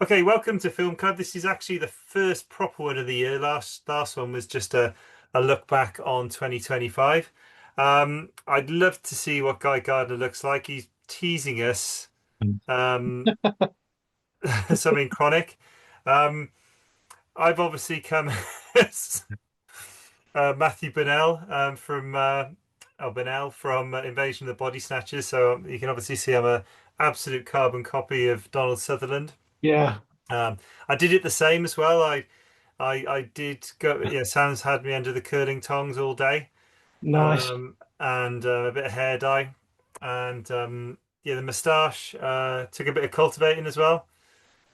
Okay, welcome to Film Club. This is actually the first proper one of the year. Last one was just a look back on 2025. I'd love to see what Guy Gardner looks like. He's teasing us um, something chronic. Um, I've obviously come as Matthew Bennell Bennell from Invasion of the Body Snatchers. So you can obviously see I'm a absolute carbon copy of Donald Sutherland. Yeah, Um, I did it the same as well. I did go. Yeah, Sam's had me under the curling tongs all day, nice. and a bit of hair dye, and yeah, the moustache took a bit of cultivating as well.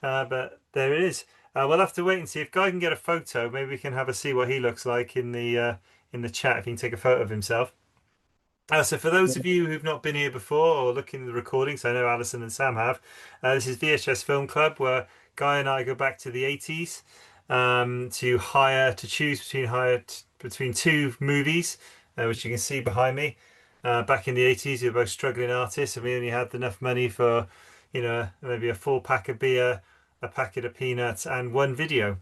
But there it is. We'll have to wait and see if Guy can get a photo. Maybe we can have a see what he looks like in the chat if he can take a photo of himself. So for those of you who've not been here before or looking at the recordings, I know Alison and Sam have. This is VHS Film Club where Guy and I go back to the 80s to choose between two movies, which you can see behind me. Back in the 80s, we were both struggling artists, and we only had enough money for, maybe a full pack of beer, a packet of peanuts, and one video.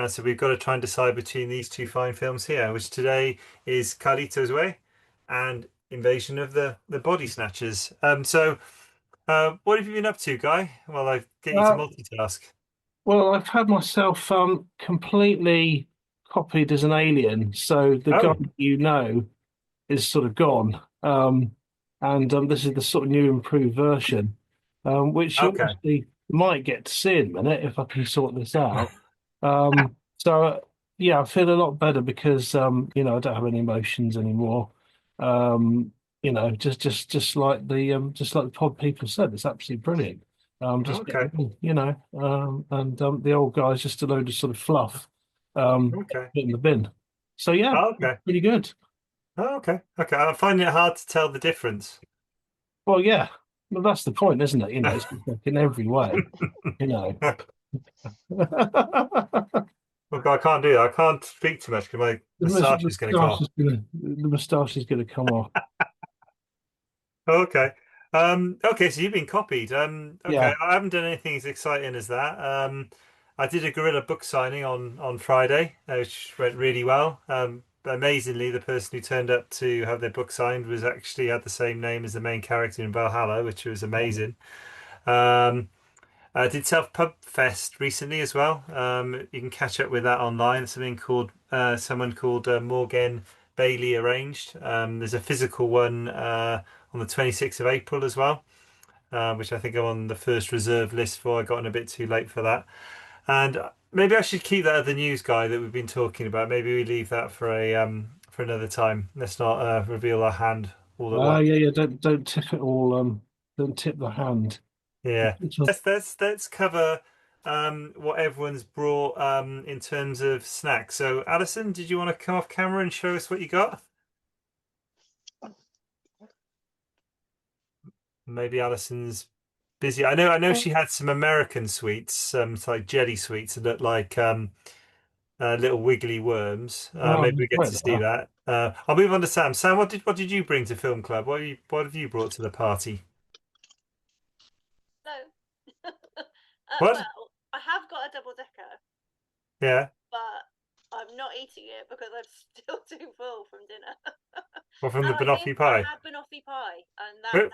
So we've got to try and decide between these two fine films here, which today is Carlito's Way and Invasion of the Body Snatchers. What have you been up to, Guy? Well, I get you to Uh, multitask. well, I've had myself completely copied as an alien, so the guy Oh, you know is sort of gone. And this is the sort of new improved version, which you okay. obviously might get to see in a minute if I can sort this out. Yeah, I feel a lot better because I don't have any emotions anymore. Um, just like the pod people said, it's absolutely brilliant. Just Okay. getting on, and the old guy's just a load of sort of fluff, Okay. in the bin. So yeah, Okay. pretty good. Okay. Okay. I'm finding it hard to tell the difference. Well, yeah, but that's the point, isn't it? It's like in every way, you know. Look, I can't do that. I can't speak too much because my moustache is going to come off. The moustache is gonna come off. Okay. Okay, so you've been copied. Okay, Yeah. I haven't done anything as exciting as that. I did a gorilla book signing on Friday, which went really well. Amazingly, the person who turned up to have their book signed was actually had the same name as the main character in Valhalla, which was amazing. Um, I did Self Pub Fest recently as well. You can catch up with that online. Something called someone called Morgan Bailey arranged. There's a physical one on the 26th of April as well, which I think I'm on the first reserve list for. I got in a bit too late for that. And maybe I should keep that other news guy that we've been talking about. Maybe we leave that for another time. Let's not reveal our hand all at once. Yeah. Don't tip it all. Don't tip the hand. Yeah, let's cover what everyone's brought in terms of snacks. So, Alison, did you want to come off camera and show us what you got? Maybe Alison's busy. I know she had some American sweets, some like jelly sweets that look like little wiggly worms. Oh, Maybe we get wait to see there. that. I'll move on to Sam. Sam, what did you bring to Film Club? What have you brought to the party? No. What? Well, I have got a double decker, Yeah. but I'm not eating it because I'm still too full from dinner. Well, from the And banoffee I pie. had banoffee pie, and Where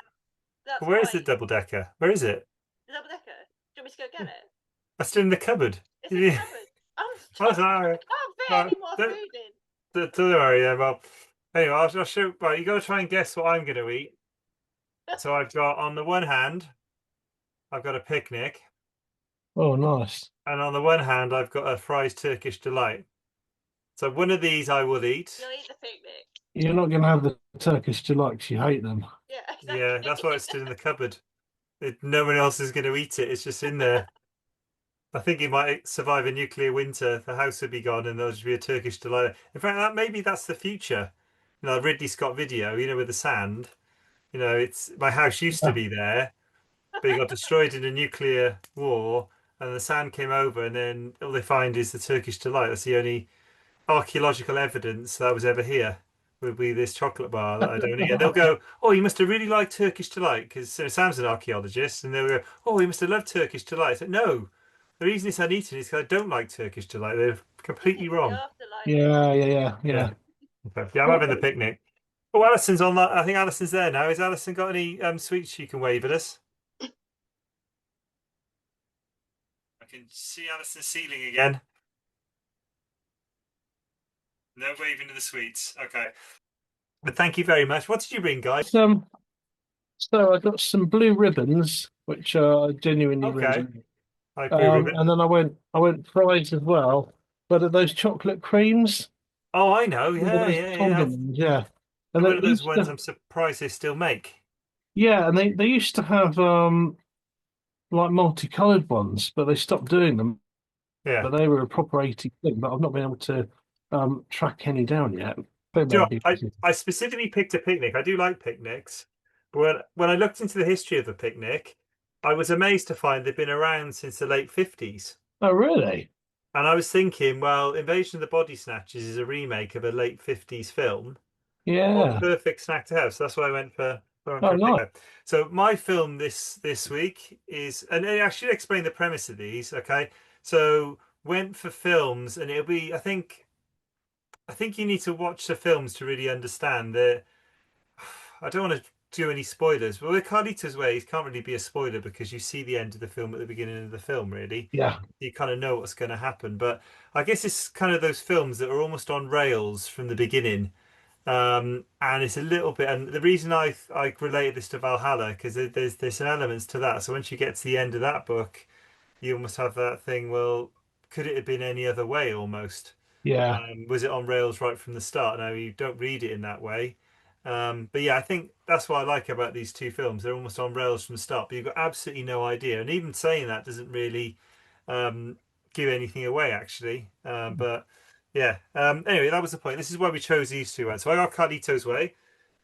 that's where is the why double decker? Where is it? the double decker. Do you want me to go get it? That's still in the cupboard. It's in the Yeah. cupboard. I'm Oh, stuck. I sorry. can't fit No, any more food in. don't worry. Yeah, well, anyway, I'll show. Right, you got to try and guess what I'm going to eat. So I've got on the one hand, I've got a picnic, Oh, nice. and on the one hand, I've got a fries Turkish delight. So one of these I will eat. You'll eat the picnic. You're not going to have the Turkish delights. You hate them. Yeah, Yeah, exactly. that's why it's still in the cupboard. No one else is going to eat it. It's just in there. I think it might survive a nuclear winter. The house would be gone, and there'll just be a Turkish delight. In fact, that maybe that's the future. Ridley Scott video. With the sand. It's my house used to Yeah. be there, but it got destroyed in a nuclear war, and the sand came over, and then all they find is the Turkish delight. That's the only archaeological evidence that was ever here. Would be this chocolate bar that I don't eat. And they'll go, "Oh, you must have really liked Turkish delight," because Sam's an archaeologist, and they'll go, "Oh, you must have loved Turkish delight." I said, "No, the reason it's uneaten is because I don't like Turkish delight. They're completely It's the wrong. afterlife. Yeah, yeah, yeah, Yeah. yeah. Okay. Yeah, I'm Well, having the picnic. Oh, Alison's on that. I think Alison's there now. Has Alison got any sweets she can wave at us? I can see Alison's ceiling again. No waving to the sweets. Okay. But thank you very much. What did you bring, guys? um, so I got some blue ribbons, which I genuinely really Okay. like. Hi, Blue Ribbon. And then I went fries as well. But are those chocolate creams? Oh, I know. Yeah, Yeah, those yeah, yeah. fondant ones, yeah. And They're they one of those used ones to, I'm surprised they still make. yeah, and they used to have like multicolored ones, but they stopped doing them. Yeah. But they were a proper 80 thing, but I've not been able to track any down yet. They Do you may know, be I specifically picked a picnic. I do like picnics, but when I looked into the history of the picnic, I was amazed to find they've been around since the late 50s. Oh, really? And I was thinking, well, Invasion of the Body Snatchers is a remake of a late 50s film. What a Yeah. perfect snack to have. So that's why I went Oh, for a nice. picnic. So my film this week is, and I should explain the premise of these, okay? So went for films, and it'll be, I think you need to watch the films to really understand the. I don't want to do any spoilers, but with Carlito's Way, it can't really be a spoiler because you see the end of the film at the beginning of the film, really. Yeah. You kind of know what's going to happen. But I guess it's kind of those films that are almost on rails from the beginning. And it's a little bit, and the reason I related this to Valhalla because there's some elements to that. So once you get to the end of that book, you almost have that thing. Well, could it have been any other way? Almost. Yeah. Was it on rails right from the start? No, you don't read it in that way. But yeah, I think that's what I like about these two films. They're almost on rails from the start, but you've got absolutely no idea. And even saying that doesn't really um, give anything away, actually. But yeah. Anyway, that was the point. This is why we chose these two ones. So I got Carlito's Way,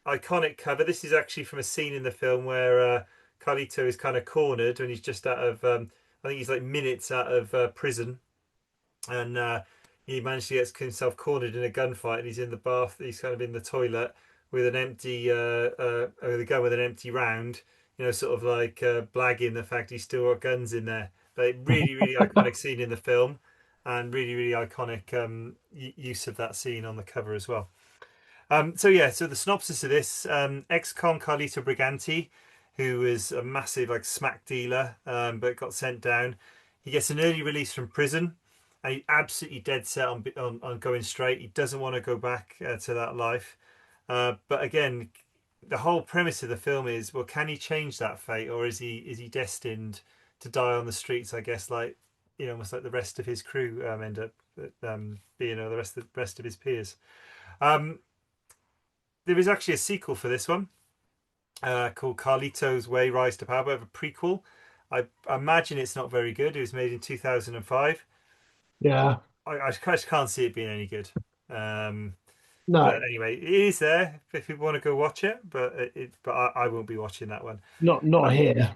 iconic cover. This is actually from a scene in the film where Carlito is kind of cornered when he's just out of. I think he's like minutes out of prison and he managed to get himself cornered in a gunfight, and he's in the bath. He's kind of in the toilet with an empty, with a gun with an empty round. You know, sort of like blagging the fact he's still got guns in there. But really, really iconic scene in the film, and really, really iconic use of that scene on the cover as well. So yeah, so the synopsis of this: ex-con Carlito Briganti, who was a massive like smack dealer, but got sent down. He gets an early release from prison, and he's absolutely dead set on going straight. He doesn't want to go back to that life. But again, the whole premise of the film is, well, can he change that fate, or is he destined to die on the streets? I guess like almost like the rest of his crew end up being, or the rest of his peers. Um, there is actually a sequel for this one called Carlito's Way: Rise to Power, but a prequel. I imagine it's not very good. It was made in 2005. Yeah. I just can't see it being any good. Um, but No, anyway, it is there if people want to go watch it. But I won't be watching that one. not Uh, here.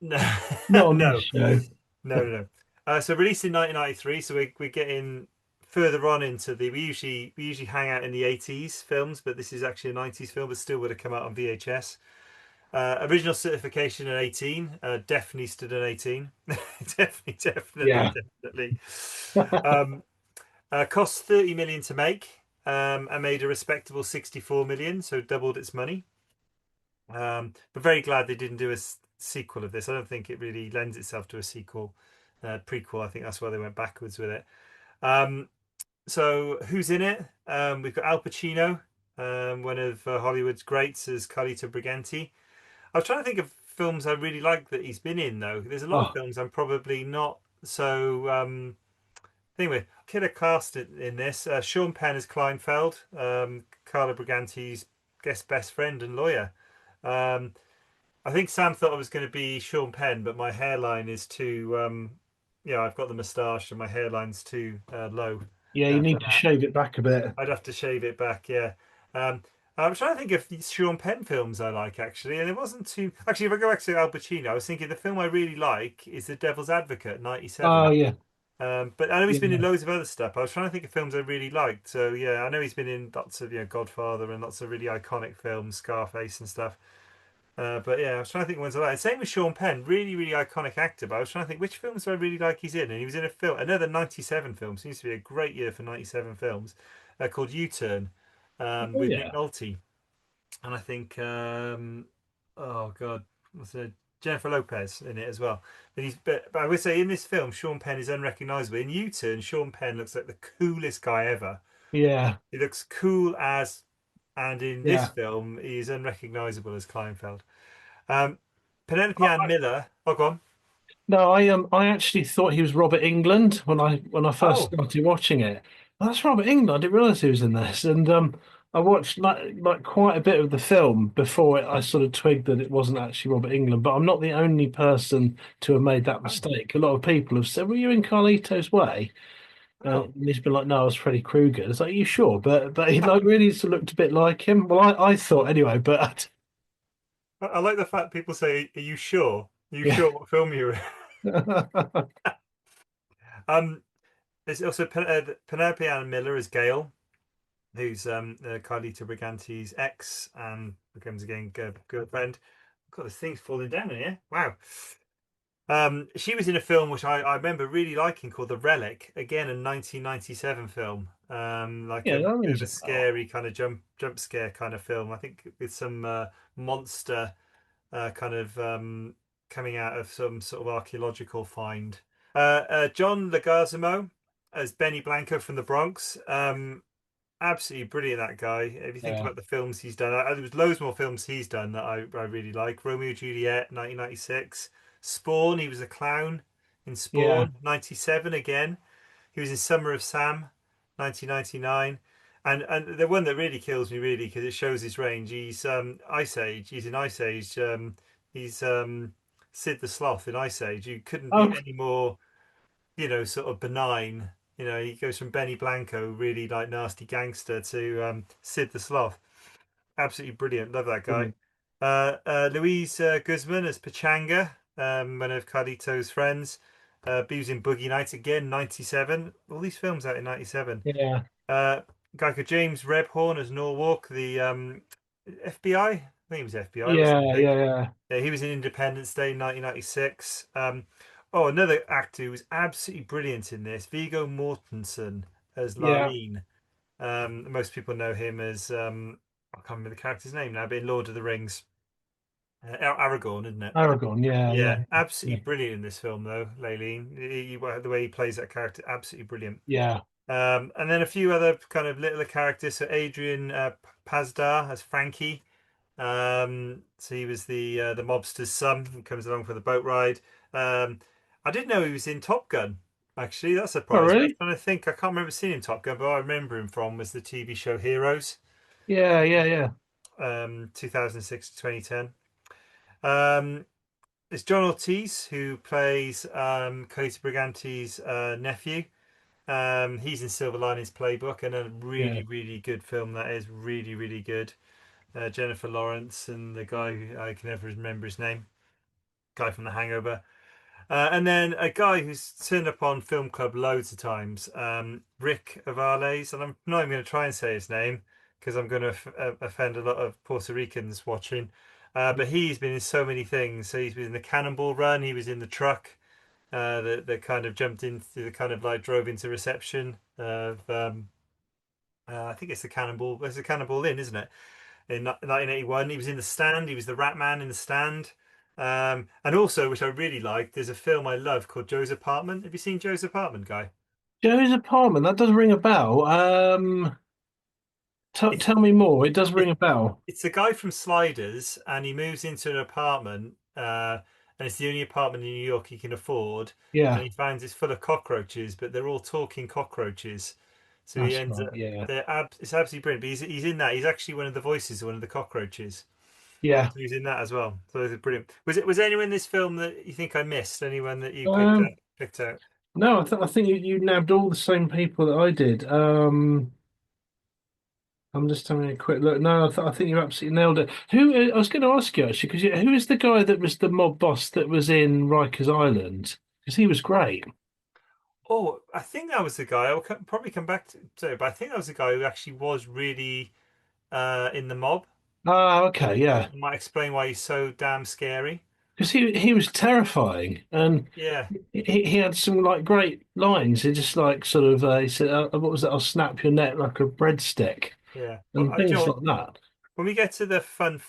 no, Not on this no, show. no. So released in 1993. So we're getting further on into the. We usually hang out in the 80s films, but this is actually a 90s film, but still would have come out on VHS. Original certification at 18. Definitely stood at 18. Yeah. Definitely. Um, cost 30 million to make, and made a respectable 64 million, so doubled its money. But very glad they didn't do a sequel of this. I don't think it really lends itself to a sequel, prequel. I think that's why they went backwards with it. Um, so who's in it? We've got Al Pacino, one of Hollywood's greats, as Carlito Briganti. I was trying to think of films I really like that he's been in, though. There's a lot of Oh, films I'm probably not so. Anyway, killer cast in this. Sean Penn as Kleinfeld, Carlo Briganti's guest best friend and lawyer. Um, I think Sam thought I was going to be Sean Penn, but my hairline is too. I've got the moustache and my hairline's too low yeah. You for need to that. shave it back a bit. I'd have to shave it back, yeah. Um, I'm trying to think of the Sean Penn films I like actually, and it wasn't too. Actually, if I go back to Al Pacino, I was thinking the film I really like is The Devil's Advocate, Oh, '97. yeah. But I know he's been in Yeah. loads of other stuff. I was trying to think of films I really liked. So yeah, I know he's been in lots of Godfather and lots of really iconic films, Scarface and stuff. But yeah, I was trying to think of ones I like. Same with Sean Penn, really, really iconic actor. But I was trying to think which films do I really like he's in, and he was in a film, another '97 film. Seems to be a great year for '97 films, called U-Turn, Oh with Nick yeah, Nolte, and I think, oh God, what's it? Jennifer Lopez in it as well. But I would say in this film, Sean Penn is unrecognizable. In U-Turn, Sean Penn looks like the coolest guy ever. yeah, He looks cool as, and in this yeah. film, he is unrecognizable as Kleinfeld. Um, Penelope Ann Miller. Oh, go on. No, I actually thought he was Robert England when I first Oh, started watching it. Oh, that's Robert England. I didn't realize he was in this, and I watched like quite a bit of the film before I sort of twigged that it wasn't actually Robert England. But I'm not the only person to have made that oh, mistake. A lot of people have said, "Were you in Carlito's Way?" oh. And he's been like, "No, I was Freddy Krueger." It's like, "Are you sure?" But he like really sort of looked a bit like him. Well, I thought anyway, but I like the fact people say, "Are you sure? Are you yeah, sure what film you're in?" Um, there's also Penelope Ann Miller as Gail, who's Carlito Briganti's ex and becomes again girlfriend. God, this thing's falling down in here. Wow. She was in a film which I remember really liking called The Relic, again a 1997 film, like yeah, a that bit rings of a a bell. scary kind of jump scare kind of film. I think with some monster kind of coming out of some sort of archaeological find. John Leguizamo as Benny Blanco from the Bronx. Absolutely brilliant, that guy. If you think Yeah, about the films he's done, there was loads more films he's done that I really like. Romeo and Juliet, 1996. Spawn, he was a clown in yeah. Spawn, 97 again. He was in Summer of Sam, 1999. And the one that really kills me, really, because it shows his range. He's Ice Age. He's in Ice Age. He's Sid the Sloth in Ice Age. You couldn't be Oh, any more, sort of benign. He goes from Benny Blanco, really like nasty gangster, to Sid the Sloth. Absolutely brilliant. Love that guy. brilliant. Louise Guzman as Pachanga, one of Carlito's friends. He was in Boogie Nights again, 97. All these films out in 97. Yeah, Uh, Guy called James Rebhorn as Norwalk, the FBI. I think he was FBI, wasn't he? yeah, I yeah, think. yeah, Yeah, he was in Independence Day, 1996. Oh, another actor who was absolutely brilliant in this, Viggo Mortensen as yeah. Larlene. Most people know him as I can't remember the character's name now, but in Lord of the Rings, Aragorn, isn't it? Aragon, yeah, Yeah, yeah, yeah, absolutely brilliant in this film, though. Leilene, the way he plays that character, absolutely brilliant. yeah, And then a few other kind of littler characters. So Adrian Pazdar as Frankie. So he was the mobster's son who comes along for the boat ride. Um, I didn't know he was in Top Gun. Actually, that Oh, surprised me. I was really? trying to think. I can't remember seeing him in Top Gun, but I remember him from was the TV show Heroes, Yeah, yeah, yeah, 2006 to 2010. Um, it's John Ortiz who plays Coty Briganti's nephew. He's in Silver Linings Playbook, and a yeah. really, really good film that is. Really, really good. Jennifer Lawrence and the guy who I can never remember his name, guy from The Hangover. And then a guy who's turned up on Film Club loads of times, Rick Avales, and I'm not even going to try and say his name because I'm going to offend a lot of Puerto Ricans watching. But he's been in so many things. So he's been in the Cannonball Run. He was in the truck that kind of jumped into the kind of like drove into reception of I think it's the Cannonball. It's the Cannonball Inn, isn't it? In 1981, he was in The Stand. He was the Rat Man in The Stand. And also, which I really liked, there's a film I love called Joe's Apartment. Have you seen Joe's Apartment, Guy? Joe's apartment. That does ring a bell. T It's tell me more. It does ring it, a bell. it's a guy from Sliders, and he moves into an apartment, and it's the only apartment in New York he can afford. And Yeah, he finds it's full of cockroaches, but they're all talking cockroaches. So he that's ends right. up Yeah, it's absolutely brilliant. But he's in that. He's actually one of the voices of one of the cockroaches. yeah. So he's in that as well. So it's brilliant. Was anyone in this film that you think I missed? Anyone that you Um, picked out? no, I think you nabbed all the same people that I did. I'm just having a quick look. No, I think you absolutely nailed it. Who I was going to ask you actually, because who is the guy that was the mob boss that was in Rikers Island? Because he was great. Oh, I think that was the guy. Probably come back to it, but I think that was the guy who actually was really in the mob. Ah, okay, yeah. Might explain why he's so damn scary. Because he was terrifying, and Yeah, he had some like great lines. He just like sort of he said, "What was it? I'll snap your neck like a breadstick," yeah. Well, and do you things know like what? that. When we get to the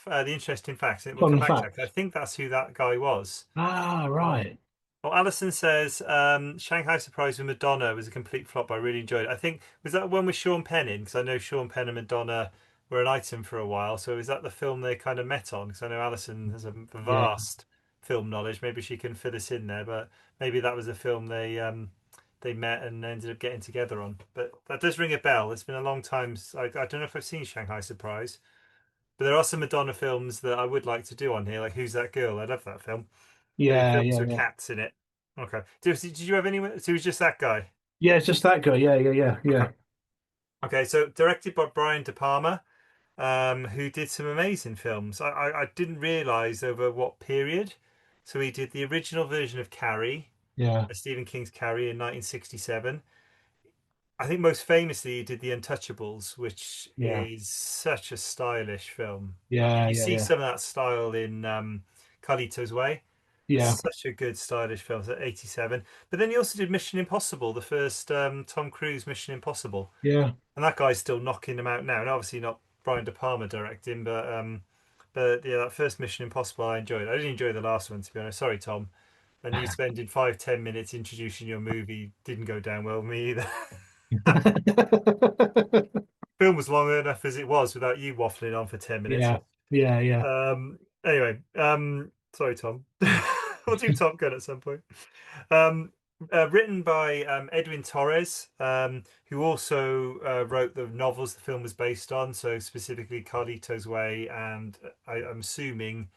the interesting facts, we'll come Fun back to that, fact. 'cause I think that's who that guy was. Ah, right. Well, Alison says Shanghai Surprise with Madonna was a complete flop. I really enjoyed it. I think was that one with Sean Penn in because I know Sean Penn and Madonna were an item for a while. So is that the film they kind of met on? Because I know Alison has a Yeah, vast film knowledge. Maybe she can fill us in there. But maybe that was a film they met and ended up getting together on. But that does ring a bell. It's been a long time. I don't know if I've seen Shanghai Surprise, but there are some Madonna films that I would like to do on here. Like Who's That Girl? I love that film. The yeah, films yeah, with yeah. cats in it. Okay. Did you have anyone? So it was just that guy. Yeah, it's just that guy. Yeah, yeah, yeah, Okay. yeah, Okay. So directed by Brian De Palma, who did some amazing films. I didn't realize over what period. So he did the original version of Carrie, yeah, Stephen King's Carrie in 1967. I think most famously he did The Untouchables, which yeah, is such a stylish film. I mean, yeah, you yeah, see yeah, some of that style in Carlito's Way. yeah, Such a good stylish film. So 87. But then he also did Mission Impossible, the first Tom Cruise Mission Impossible. yeah. And that guy's still knocking them out now. And obviously not Brian De Palma directing, but yeah, that first Mission Impossible I enjoyed. I didn't enjoy the last one to be honest. Sorry, Tom. And you spending 5-10 minutes introducing your movie didn't go down well with me either. Film was long enough as it was without you waffling on for 10 minutes. Yeah, yeah, yeah, Anyway, sorry, Tom. We'll do Top Gun at some point. Um, Written by Edwin Torres, who also wrote the novels the film was based on, so specifically Carlito's Way, and I'm assuming,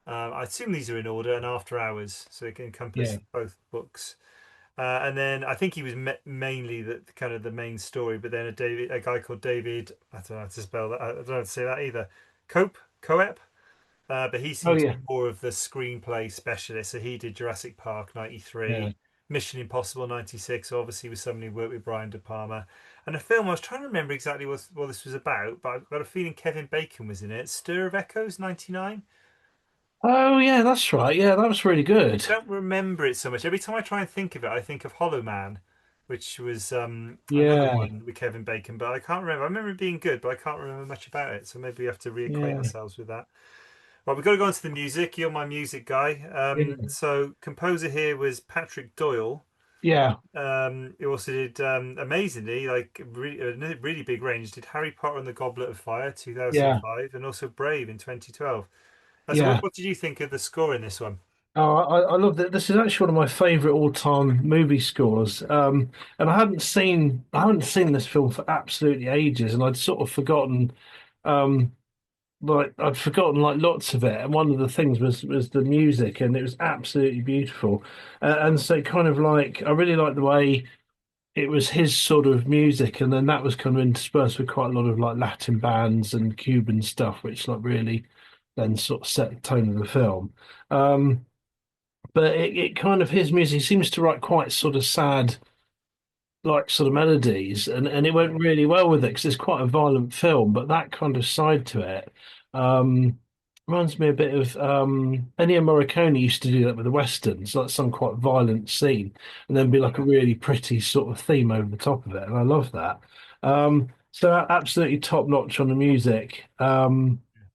I assume these are in order, and After Hours, so it can encompass yeah. both books. And then I think he was mainly the kind of the main story, but then a guy called David, I don't know how to spell that, I don't know how to say that either. Coep, but he Oh seemed to yeah, be more of the screenplay specialist. So he did Jurassic Park yeah. '93, Mission Impossible '96. Obviously, was somebody who worked with Brian De Palma. And a film I was trying to remember exactly what this was about, but I've got a feeling Kevin Bacon was in it. Stir of Echoes '99. Oh yeah, that's right. Yeah, that was really good. Don't remember it so much. Every time I try and think of it, I think of Hollow Man, which was another Yeah, one with Kevin Bacon, but I can't remember. I remember it being good, but I can't remember much about it. So maybe we have to reacquaint yeah, ourselves with that. Right, we've got to go on to the music. You're my music guy. yeah, So composer here was Patrick Doyle. yeah, He also did amazingly, like a really big range. Did Harry Potter and the Goblet of Fire yeah, 2005, and also Brave in 2012. So yeah. what did you think of the score in this one? Oh, I love that. This is actually one of my favorite all-time movie scores. And I hadn't seen this film for absolutely ages, and I'd sort of forgotten, um, I'd forgotten like lots of it. And one of the things was the music, and it was absolutely beautiful. And so kind of like I really liked the way it was his sort of music, and then that was kind of interspersed with quite a lot of like Latin bands and Cuban stuff, which like really then sort of set the tone of the film. Um, but it kind of his music seems to write quite sort of sad like sort of melodies, and it went Yeah, really well with it because it's quite a violent film, but that kind of side to it um reminds me a bit of Ennio Morricone used to do that with the westerns, like some quite violent scene, and then be like a yeah. really pretty sort of theme over the top of it, and I love that. So absolutely top notch on the music.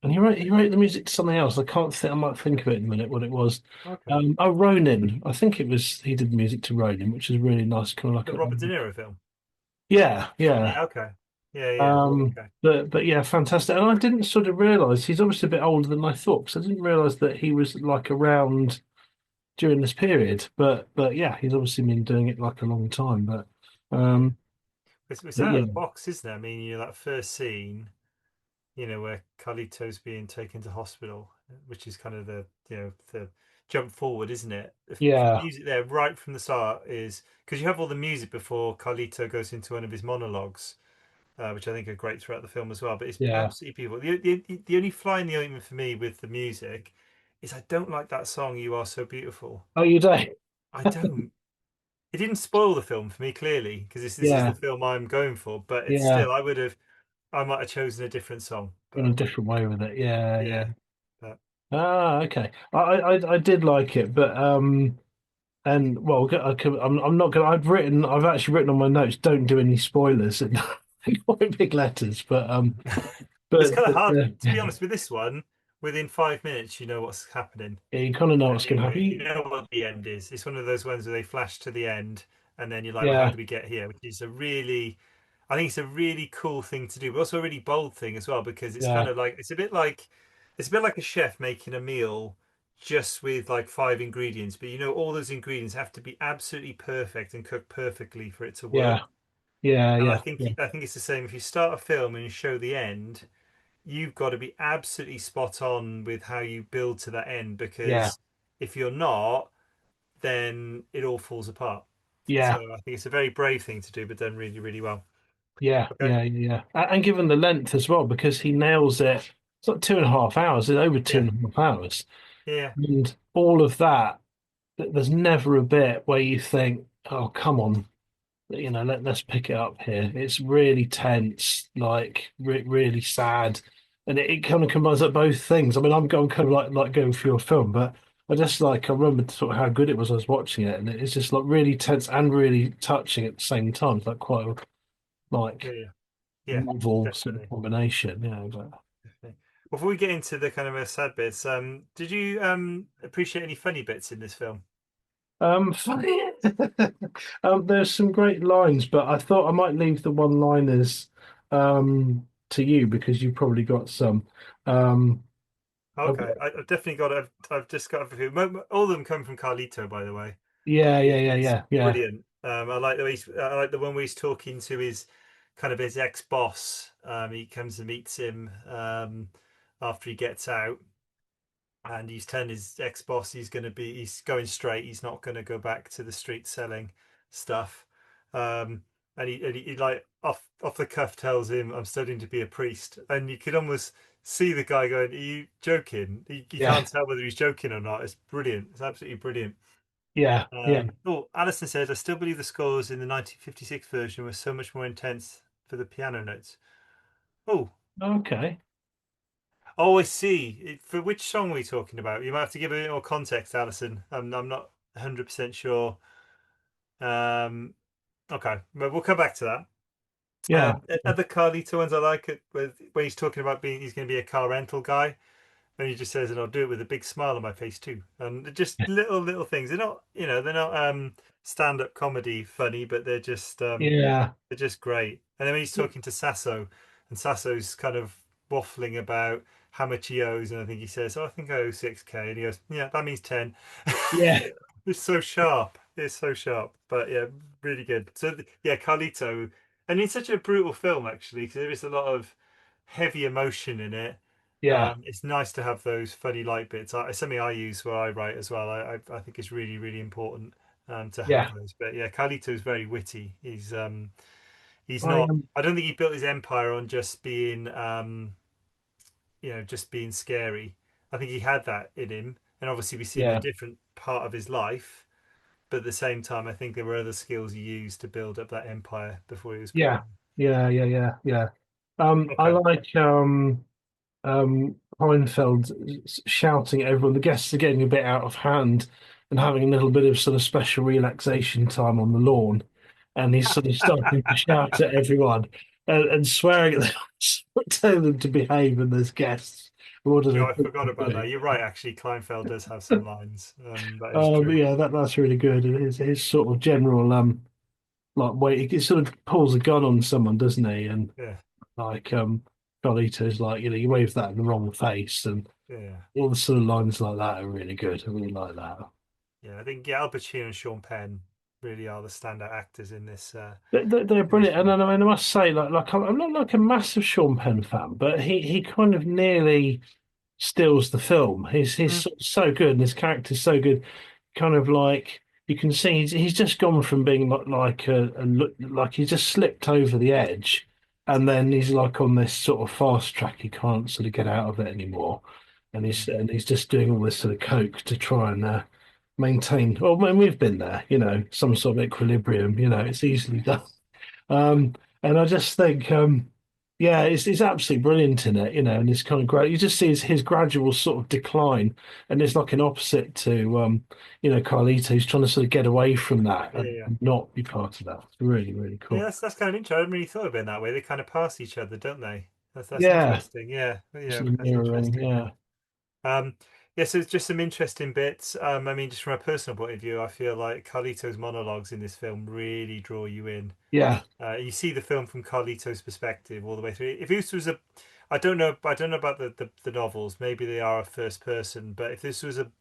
And he wrote the music to something else. I can't think. I might think of it in a minute what it was. Okay. Oh, Ronin. I think it was he did the music to Ronin, which is really nice, kind of The like a Robert De Niro film. yeah, yeah. Yeah. Okay. Yeah. Yeah. Okay. But yeah, fantastic. And I didn't sort of realize he's obviously a bit older than I thought, because I didn't realize that he was like around during this period. But yeah, he's obviously been doing it like a long time. Yeah. Um, It's but out of yeah, the box, isn't it? I mean, that first scene, where Carlito's being taken to hospital, which is kind of the jump forward, isn't it? The yeah, music there right from the start is because you have all the music before Carlito goes into one of his monologues, which I think are great throughout the film as well. But it's yeah. absolutely beautiful. The only fly in the ointment for me with the music is I don't like that song "You Are So Beautiful." Oh, you do? I don't. It didn't spoil the film for me clearly because this is the Yeah, film I'm going for. But it's yeah. still I might have chosen a different song. in a but different way with it. Yeah, yeah. yeah, but Ah, okay. I did like it, but and well, I'm not gonna. I've actually written on my notes, don't do any spoilers in quite big letters, it's kind of hard to be yeah, honest with this one. Within 5 minutes, you know what's happening. you kind of know what's gonna Anyway, you happen. know what the end is. It's one of those ones where they flash to the end, and then you're like, "Well, how Yeah, do we get here?" Which is I think it's a really cool thing to do, but also a really bold thing as well because it's kind yeah, of like it's a bit like a chef making a meal just with like five ingredients, but you know all those ingredients have to be absolutely perfect and cooked perfectly for it to yeah, work. yeah, And yeah, yeah, I think it's the same if you start a film and you show the end, you've got to be absolutely spot on with how you build to that end yeah, because if you're not, then it all falls apart. So yeah, I think it's a very brave thing to do, but done really, really well. yeah, Okay. yeah, yeah. And given the length as well, because he nails it. It's like 2.5 hours. It's over two Yeah. and a half hours, Yeah. and all of that. There's never a bit where you think, "Oh, come on." Let's pick it up here. It's really tense, like really sad, and it kind of combines up both things. I mean, I'm going kind of like going through a film, but I remember sort of how good it was. I was watching it, and it's just like really tense and really touching at the same time. It's like quite a Yeah. like Yeah. Yeah. novel sort of Definitely. combination. But Definitely. Before we get into the kind of more sad bits, did you appreciate any funny bits in this film? funny. There's some great lines, but I thought I might leave the one-liners to you because you probably got some. Um, I've Okay, got, I've definitely got. I've just got a few. All of them come from Carlito, by the way. yeah, yeah, yeah, He's yeah, yeah, brilliant. I like I like the one where he's talking to his kind of his ex-boss. He comes and meets him after he gets out, and he's telling his ex-boss he's going straight. He's not going to go back to the street selling stuff. He like off the cuff tells him, "I'm studying to be a priest," and you could almost see the guy going, "Are you joking?" You yeah, can't tell whether he's joking or not. It's brilliant. It's absolutely brilliant. yeah, yeah. Oh, Alison says, I still believe the scores in the 1956 version were so much more intense for the piano notes. Oh, Okay. oh, I see. For which song are we talking about? You might have to give a bit more context, Alison. I'm not 100% sure. Um, okay, but we'll come back to that. Yeah, Other Carlito ones I like it with when he's talking about he's going to be a car rental guy. And he just says, and I'll do it with a big smile on my face too. And they're just little things. They're not stand-up comedy funny, but yeah, they're just great. And then when he's talking to Sasso, and Sasso's kind of waffling about how much he owes, and I think he says, "Oh, I think I owe 6K," and he goes, "Yeah, that means 10." yeah, It's so sharp. It's so sharp. But yeah, really good. So yeah, Carlito, and it's such a brutal film actually, because there is a lot of heavy emotion in it. yeah, It's nice to have those funny light bits. It's something I use where I write as well. I think it's really really important to have yeah. those. But yeah, Carlito's very witty. He's I not. am. I don't think he built his empire on just being just being scary. I think he had that in him, and obviously we see him in a Yeah, different part of his life. But at the same time, I think there were other skills he used to build up that empire before he was yeah, born. yeah, yeah, yeah, yeah. I Okay. like Heinfeld shouting at everyone. The guests are getting a bit out of hand and having a little bit of sort of special relaxation time on the lawn. And he's sort of starting to shout at everyone and swearing at them, telling them to behave when there's guests. What do Yeah, they I think forgot they're about that. doing? You're right, actually. Kleinfeld does have some lines. That is But true. yeah, that's really good. And his sort of general like wait, he sort of pulls a gun on someone, doesn't he? And Yeah, like Carlito's like, you wave that in the wrong face and yeah, all the sort of lines like that are really good. I really like that. yeah. I think Al Pacino and Sean Penn really are the standout actors in this They're in this brilliant, and film. then, I mean, I must say, like I'm not like a massive Sean Penn fan, but he kind of nearly steals the film. He's Mm. so good, and his character's so good. Kind of like you can see he's just gone from being like he's just slipped over the edge, and then he's like on this sort of fast track. He can't sort of get out of it anymore, and Mm. he's just doing all this sort of coke to try and maintain. Well, when we've been there, some sort of equilibrium. It's easily done. And I just think. Yeah, it's absolutely brilliant in it, and it's kind of great. You just see his gradual sort of decline, and it's like an opposite to Carlito, who's trying to sort of get away from that Yeah, and yeah. not be part of that. It's really, really Yeah, cool. that's kind of interesting. I hadn't really thought of it in that way. They kind of pass each other, don't they? That's Yeah, interesting. Yeah, sort of that's mirroring. interesting. Yeah, Um, yeah, so it's just some interesting bits. I mean, just from a personal point of view, I feel like Carlito's monologues in this film really draw you in. yeah, You see the film from Carlito's perspective all the way through. If this was a, I don't know about the novels. Maybe they are a first person, but if this was a,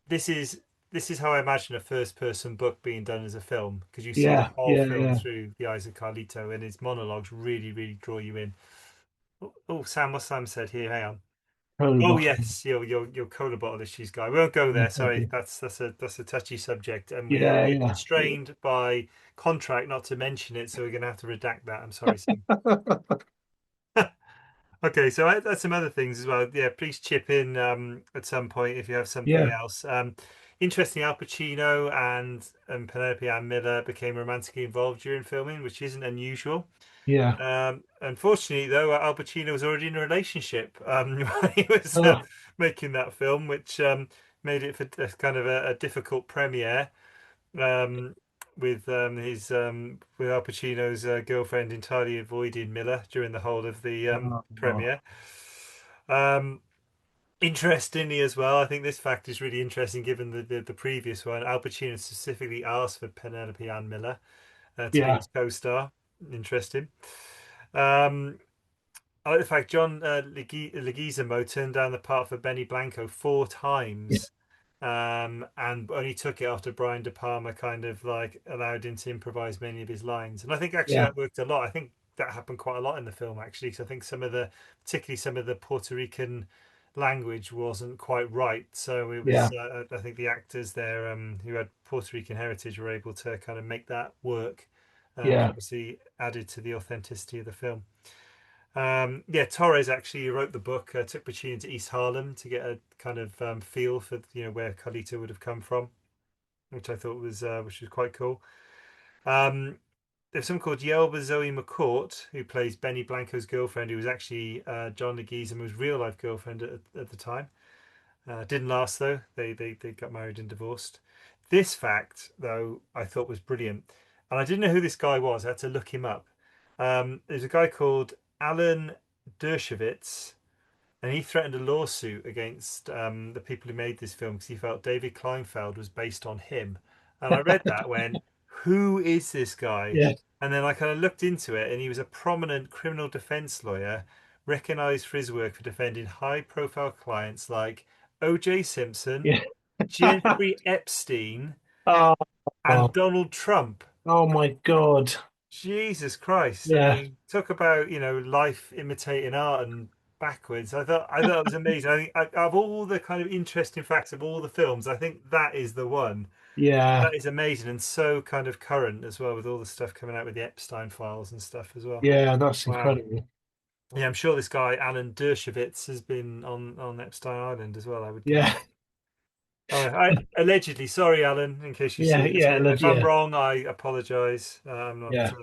this is this is how I imagine a first person book being done as a film because you see the yeah, whole yeah, film yeah. through the eyes of Carlito, and his monologues really, really draw you in. Oh, Sam, what Sam said here? Hang on. Totally Oh bottom. yes, your cola bottle issues guy. We won't go Yeah, there. Sorry, that's a touchy subject, and yeah, we're yeah. constrained by contract not to mention it, so we're going to have to redact that. I'm sorry, Sam. Okay, so that's some other things as well. Yeah, please chip in at some point if you have something Yeah, else. Interesting, Al Pacino and Penelope Ann Miller became romantically involved during filming, which isn't unusual. yeah. Unfortunately, though, Al Pacino was already in a relationship when he was Oh, making that film, which made it for a kind of a difficult premiere um, with Al Pacino's girlfriend entirely avoiding Miller during the whole of the oh, premiere. Um, Interestingly, as well, I think this fact is really interesting given the previous one. Al Pacino specifically asked for Penelope Ann Miller to be yeah, his co-star. Interesting. Um, I like the fact John Leguizamo turned down the part for Benny Blanco four yeah, times, and only took it after Brian De Palma kind of like allowed him to improvise many of his lines. And I think actually yeah, that worked a lot. I think that happened quite a lot in the film actually, because I think particularly some of the Puerto Rican language wasn't quite right. So it yeah, was, I think the actors there who had Puerto Rican heritage were able to kind of make that work, which yeah, obviously added to the authenticity of the film. Yeah, Torres actually wrote the book, took Pacino to East Harlem to get a kind of feel for where Carlito would have come from, which I thought was which was quite cool. Um, there's someone called Yelba Zoe McCourt who plays Benny Blanco's girlfriend, who was actually John Leguizamo's real life girlfriend at the time. Didn't last though. They got married and divorced. This fact though I thought was brilliant, and I didn't know who this guy was. I had to look him up. There's a guy called Alan Dershowitz, and he threatened a lawsuit against the people who made this film because he felt David Kleinfeld was based on him. And I read that when, who is this guy? yeah, And then I kind of looked into it, and he was a prominent criminal defense lawyer, recognized for his work for defending high-profile clients like O.J. Simpson, yeah. Jeffrey Epstein, Oh, and oh, Donald Trump. oh my God. Jesus Christ. I Yeah, mean, talk about, life imitating art and backwards. I thought it was amazing. I think of all the kind of interesting facts of all the films, I think that is the one. yeah, That is amazing and so kind of current as well with all the stuff coming out with the Epstein files and stuff as well. yeah. That's Wow. incredible. Yeah, I'm sure this guy Alan Dershowitz has been on Epstein Island as well, I would guess. Yeah, I allegedly, sorry, Alan, in case you yeah, see this. yeah, If I'm yeah, wrong, I apologize. I'm not. yeah.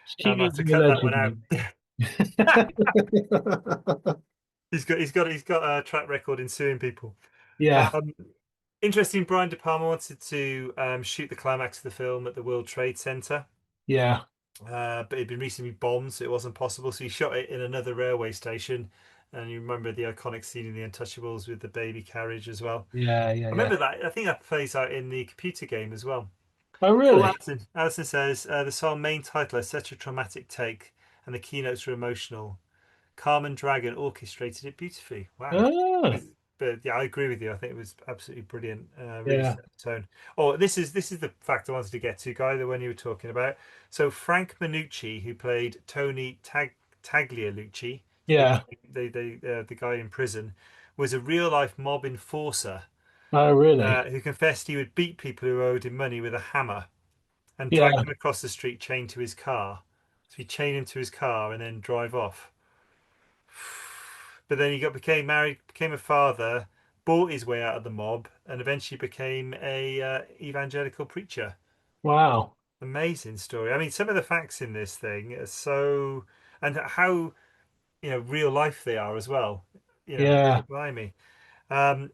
Just I'm keep gonna have to using cut that one out. allegedly. He's got a track record in suing people. Yeah, Um, Interesting. Brian De Palma wanted to shoot the climax of the film at the World Trade Center, yeah, but it'd been recently bombed, so it wasn't possible. So he shot it in another railway station. And you remember the iconic scene in The Untouchables with the baby carriage as well. yeah, yeah, I yeah. remember that. I think that plays out in the computer game as well. Oh, Oh, really? Alison says the song main title has such a traumatic take, and the keynotes were emotional. Carmen Dragon orchestrated it beautifully. Wow. Oh, But yeah, I agree with you. I think it was absolutely brilliant. Really yeah, set the tone. Oh, this is the fact I wanted to get to, Guy. The one you were talking about. So Frank Minucci, who played Tony Taglialucci, yeah. the guy in prison, was a real life mob enforcer Oh, really? who confessed he would beat people who owed him money with a hammer and drag Yeah. them across the street chained to his car. So he chained him to his car and then drive off. But then became married, became a father, bought his way out of the mob, and eventually became a evangelical preacher. Wow. Amazing story. I mean, some of the facts in this thing are so. and how real life they are as well. Yeah, Blimey. Um,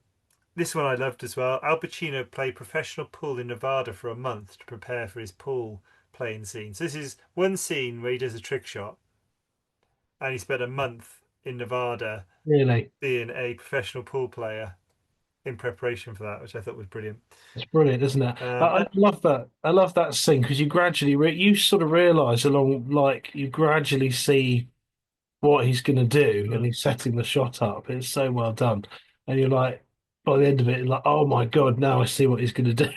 this one I loved as well. Al Pacino played professional pool in Nevada for a month to prepare for his pool playing scene. So this is one scene where he does a trick shot, and he spent a month in Nevada really. being a professional pool player in preparation for that, which I thought was brilliant. It's brilliant, isn't it? I And love that. I love that scene because you gradually you sort of realize along like you gradually see what he's going to do, and mm, he's setting the shot up. It's so well done, and you're like, by the end of it, you're like, oh my God, now I see what he's going to do.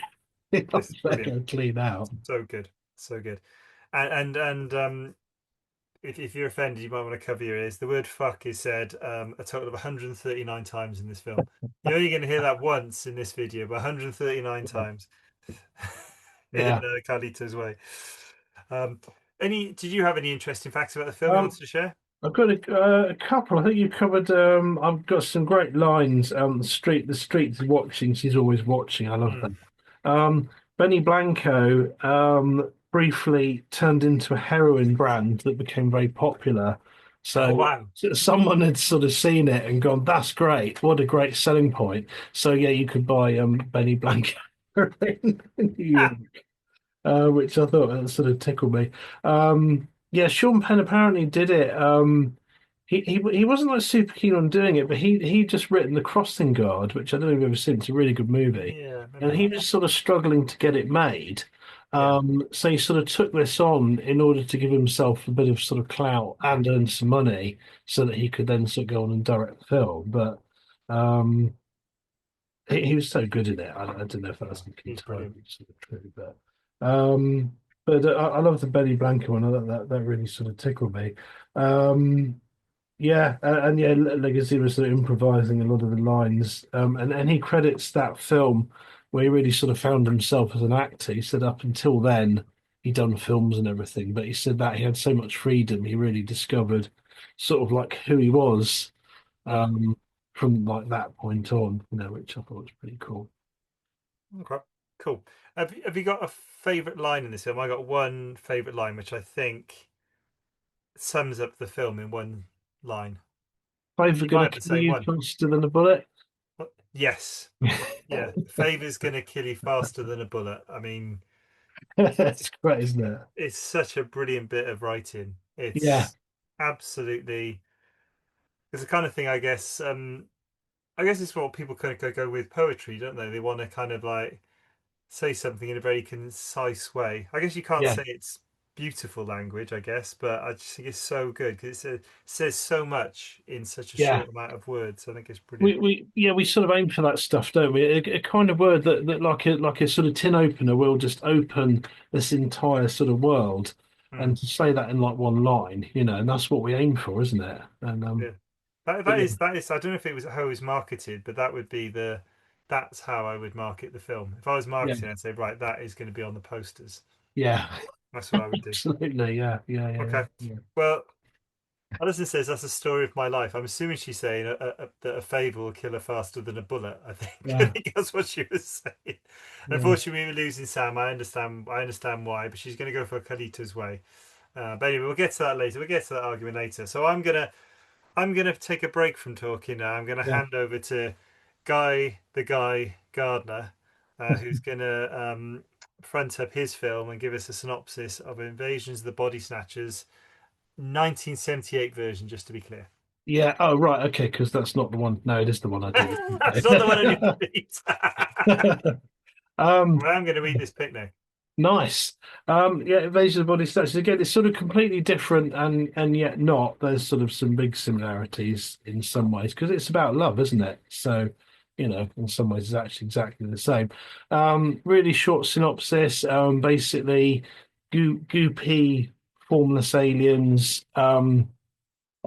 this is They brilliant. go clean out. So good, so good. And if you're offended, you might want to cover your ears. The word "fuck" is said a total of 139 times in this film. You're only going to hear that once in this video, but 139 times in Yeah. Carlito's way. Um, Did you have any interesting facts about the film you Um, wanted to share? I've got a couple. I think you covered. I've got some great lines. The street is watching. She's always watching. I love Hmm. that. Benny Blanco briefly turned into a heroin brand that became very popular. Oh So, wow! someone had sort of seen it and gone, "That's great! What a great selling point!" So yeah, you could buy Benny Blanco in New York, which I thought sort of tickled me. Yeah, Sean Penn apparently did it. He wasn't like super keen on doing it, but he just written The Crossing Guard, which I don't know if you've ever seen. It's a really good movie, Yeah, I and remember he that. was sort of struggling to get it made. Yeah. So he sort of took this on in order to give himself a bit of sort of clout and earn some money, so that he could then sort of go on and direct the film. But um, he was so good in it. I don't know if Oh, that's he's brilliant. entirely sort of true, um, but I love the Benny Blanco one. That really sort of tickled me. Um, yeah, and yeah, Legacy was sort of improvising a lot of the lines, and he credits that film where he really sort of found himself as an actor. He said up until then he'd done films and everything, but he said that he had so much freedom, he really discovered sort of like who he was Mm. um, from like that point on, which I thought was pretty cool. Okay, cool. Have you got a favorite line in this film? I got one favorite line, which I think sums up the film in one line. Favour You might gonna have the kill same you one. faster than a bullet. Yes, yeah. Favor's gonna kill you faster than a bullet. I mean, That's great, isn't it? it's such a brilliant bit of writing. Yeah, It's absolutely. It's the kind of thing, I guess. I guess it's what people kind of go with poetry, don't they? They want to kind of like say something in a very concise way. I guess you can't yeah, say it's beautiful language, I guess, but I just think it's so good because it says so much in such a yeah. short amount of words. I think it's brilliant. We sort of aim for that stuff, don't we? A kind of word that like a sort of tin opener will just open this entire sort of world, Mm, and to say that in like one line, and that's what we aim for, isn't it? And yeah, that but that yeah, is that is. I don't know if it was how it was marketed, but that would be the. That's how I would market the film. If I was yeah, marketing, I'd say, right, that is going to be on the posters. yeah, That's what I would do. absolutely, yeah, yeah, yeah, Okay. yeah, Well, Alison says that's a story of my life. I'm assuming she's saying that a favour will kill her faster than a bullet. I think. I yeah, think that's what she was saying. yeah, Unfortunately, we're losing Sam. I understand. I understand why, but she's going to go for Carlito's way. But anyway, we'll get to that later. We'll get to that argument later. So I'm gonna take a break from talking now. I'm gonna yeah, hand over to the guy Gardner, who's gonna front up his film and give us a synopsis of Invasions of the Body Snatchers 1978 version, just to be clear. yeah. Oh, right, okay, because that's not the one. No, it is the one I did. That's not the one I need to eat. Um, Well, I'm going to eat this picnic. Nice. Yeah, Invasion of the Body Snatchers. Again, it's sort of completely different and yet not. There's sort of some big similarities in some ways because it's about love, isn't it? So, in some ways it's actually exactly the same. Really short synopsis. Basically, goopy, formless aliens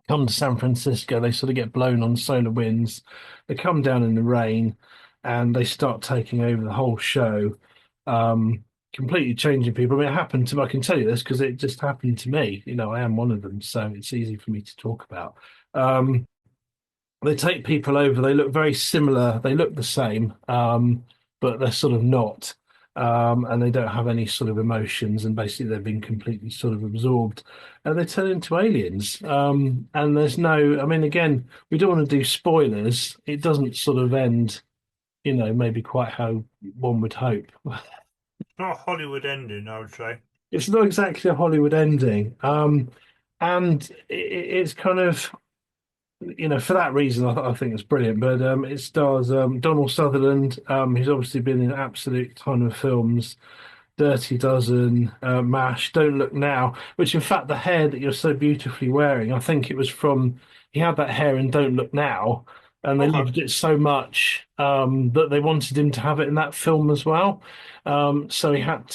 come to San Francisco. They sort of get blown on solar winds. They come down in the rain and they start taking over the whole show, completely changing people. I mean, it happened to me. I can tell you this because it just happened to me. I am one of them, so it's easy for me to talk about. Um, they take people over. They look very similar. They look the same, but they're sort of not. and they don't have any sort of emotions, and basically they've been completely sort of absorbed, and they turn into aliens. And there's no, I mean, again, we don't want to do spoilers. It doesn't sort of end, maybe quite how one would hope. Not a Hollywood ending, I would say. It's not exactly a Hollywood ending, and it's kind of, for that reason, I think it's brilliant. But it stars Donald Sutherland, who's obviously been in an absolute ton of films. Dirty Dozen, MASH, Don't Look Now, which in fact the hair that you're so beautifully wearing, I think it was from, he had that hair in Don't Look Now, and they Okay. loved it so much that they wanted him to have it in that film as well. So he had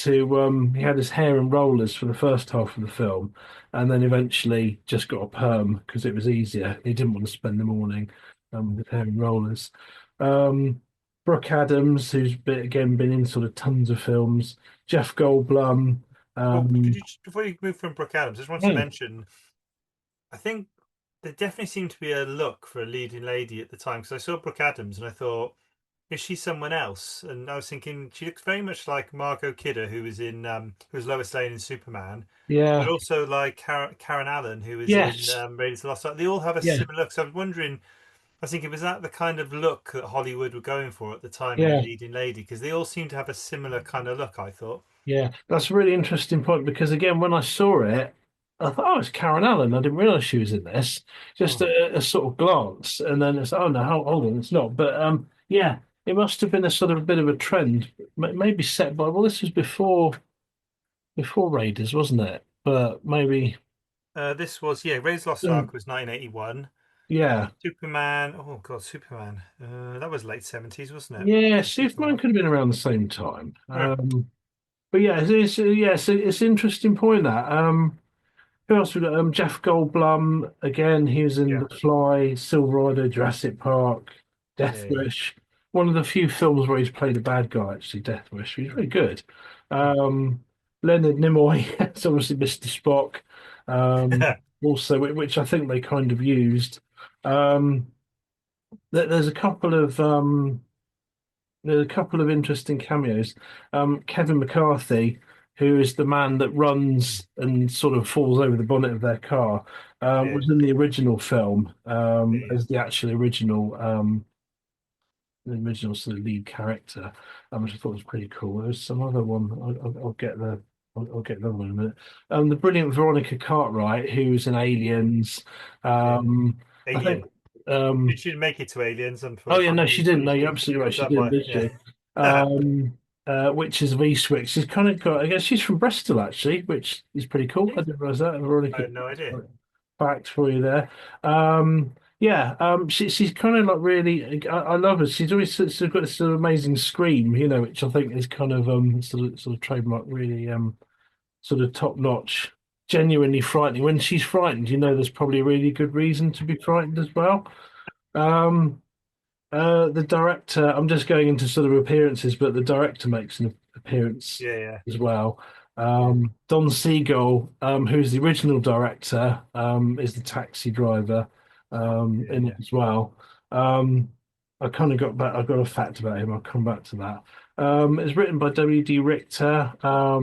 his hair in rollers for the first half of the film, and then eventually just got a perm because it was easier. He didn't want to spend the morning with hair in rollers. Um, Brooke Adams, who's been in sort of tons of films. Jeff Goldblum. Well, could Um, you before you move from Brooke Adams, I just want to yeah, mention, I think there definitely seemed to be a look for a leading lady at the time because I saw Brooke Adams and I thought, is she someone else? And I was thinking she looks very much like Margot Kidder, who was Lois Lane in Superman, but yeah, also like Karen Allen, who was in yes, Raiders of the Lost Ark. They all have a yeah, similar look. So I was wondering, I was thinking, was that the kind of look that Hollywood were going for at the time in a yeah, leading lady? Because they all seem to have a similar kind of look, I thought. yeah. That's a really interesting point because again, when I saw it, I thought, oh, it's Karen Allen. I didn't realize she was in this. Just Hmm. a sort of glance, and then it's, oh no, hold on, it's not. But yeah, it must have been a sort of a bit of a trend, maybe set by. Well, this was before Raiders, wasn't it? But maybe, This was, yeah, Raiders of the Lost mm, Ark was 1981. yeah. Superman, oh God, Superman. That was late 70s, wasn't it? Yeah, Superman. Superman could have been around the same time. Yeah, But yeah, it's an interesting point that. Who else we got? Jeff Goldblum again. He was in yeah, The Fly, Silverado, Jurassic Park, Death yeah, yeah. Wish. One of the few films where he's played a bad guy, actually, Death Wish. He's very good. Um, Leonard Nimoy, it's obviously Mr. Spock. Also, which I think they kind of used. Um, there's a couple of interesting cameos. Kevin McCarthy, who is the man that runs and sort of falls over the bonnet of their car, Yeah, was in the original film yeah, as the original sort of lead character, which I thought was pretty cool. There's some other one. I'll get I'll get the other one in a minute. The brilliant Veronica Cartwright, who's in Aliens. yeah. Um, I think. Alien. Um, She didn't make it to Aliens, Oh yeah, no, she unfortunately. didn't. No, you're She absolutely right. comes She up didn't, by, did yeah. she? Which is V-Swix. She's kind of got. I guess she's from Bristol actually, which is pretty cool. I didn't realize that. I've already I got had no idea. fact for you there. Yeah. She's kind of like really. I love her. She's always sort of got this sort of amazing scream, which I think is kind of sort of trademark, really sort of top notch, genuinely frightening. When she's frightened, there's probably a really good reason to be frightened as well. Um. The director, I'm just going into sort of appearances, but the director makes an appearance Yeah, yeah, as well. yeah, Don Siegel, who's the original director, is the taxi driver yeah, in it yeah. as well. Um, I kind of got back, I've got a fact about him. I'll come back to that. It's written by W.D. Richter.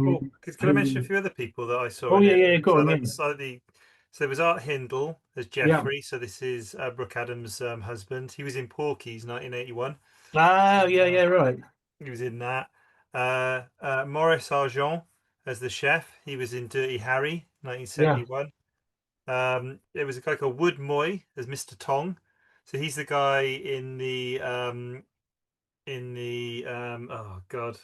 Oh, can I mention a Who, few other people that I saw oh, in yeah, it? yeah, go So I on, yeah. like slightly. So there was Art Hindle as Yeah. Jeffrey. So this is Brooke Adams' husband. He was in Porky's 1981. Ah, yeah, Uh, yeah, right. he was in that. Maurice Argent as the chef. He was in Dirty Harry, Yeah, 1971. There was a guy called Wood Moy as Mr. Tong. So he's the guy oh God,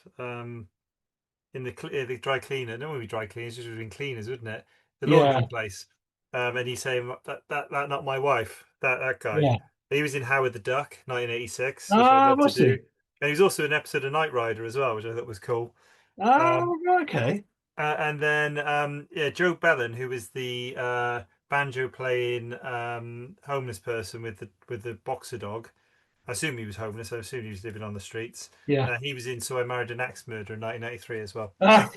in the dry cleaner. No, it wouldn't be dry cleaners, just would have been cleaners, wouldn't it? The laundry yeah, place. And he's saying that not my wife. That guy. yeah. He was in Howard the Duck, 1986, which I'd Ah, love to was do. he? And he was also in an episode of Knight Rider as well, which I thought was cool. Um, Oh, okay. and then yeah, Joe Bellin, who was the banjo playing homeless person with the boxer dog. I assume he was homeless. I assume he was living on the streets. Yeah. He was in So I Married an Axe Murderer in 1993 as well. Ah,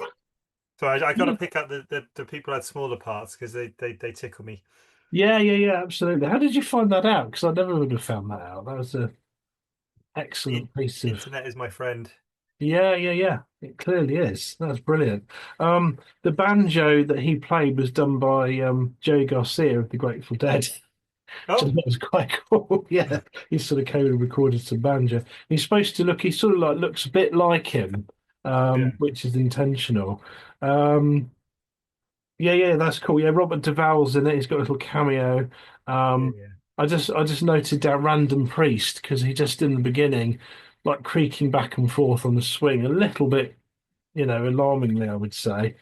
So I got to yeah, pick up the people who had smaller parts because they tickle me. yeah, absolutely. How did you find that out? Because I never would have found that out. That was a The excellent piece of. internet is my friend. Yeah, yeah, yeah. It clearly is. That's brilliant. The banjo that he played was done by Joey Garcia of the Grateful Dead, which I Oh, thought was quite cool. Yeah, he sort of came and recorded some banjo. He's supposed to look. He sort of like looks a bit like him, yeah, which is intentional. Um, yeah, yeah, that's cool. Yeah, Robert Duvall's in it. He's got a little cameo. yeah, Um, yeah. I just noted down Random Priest because he just in the beginning, like creaking back and forth on the swing, a little bit, alarmingly, I would say.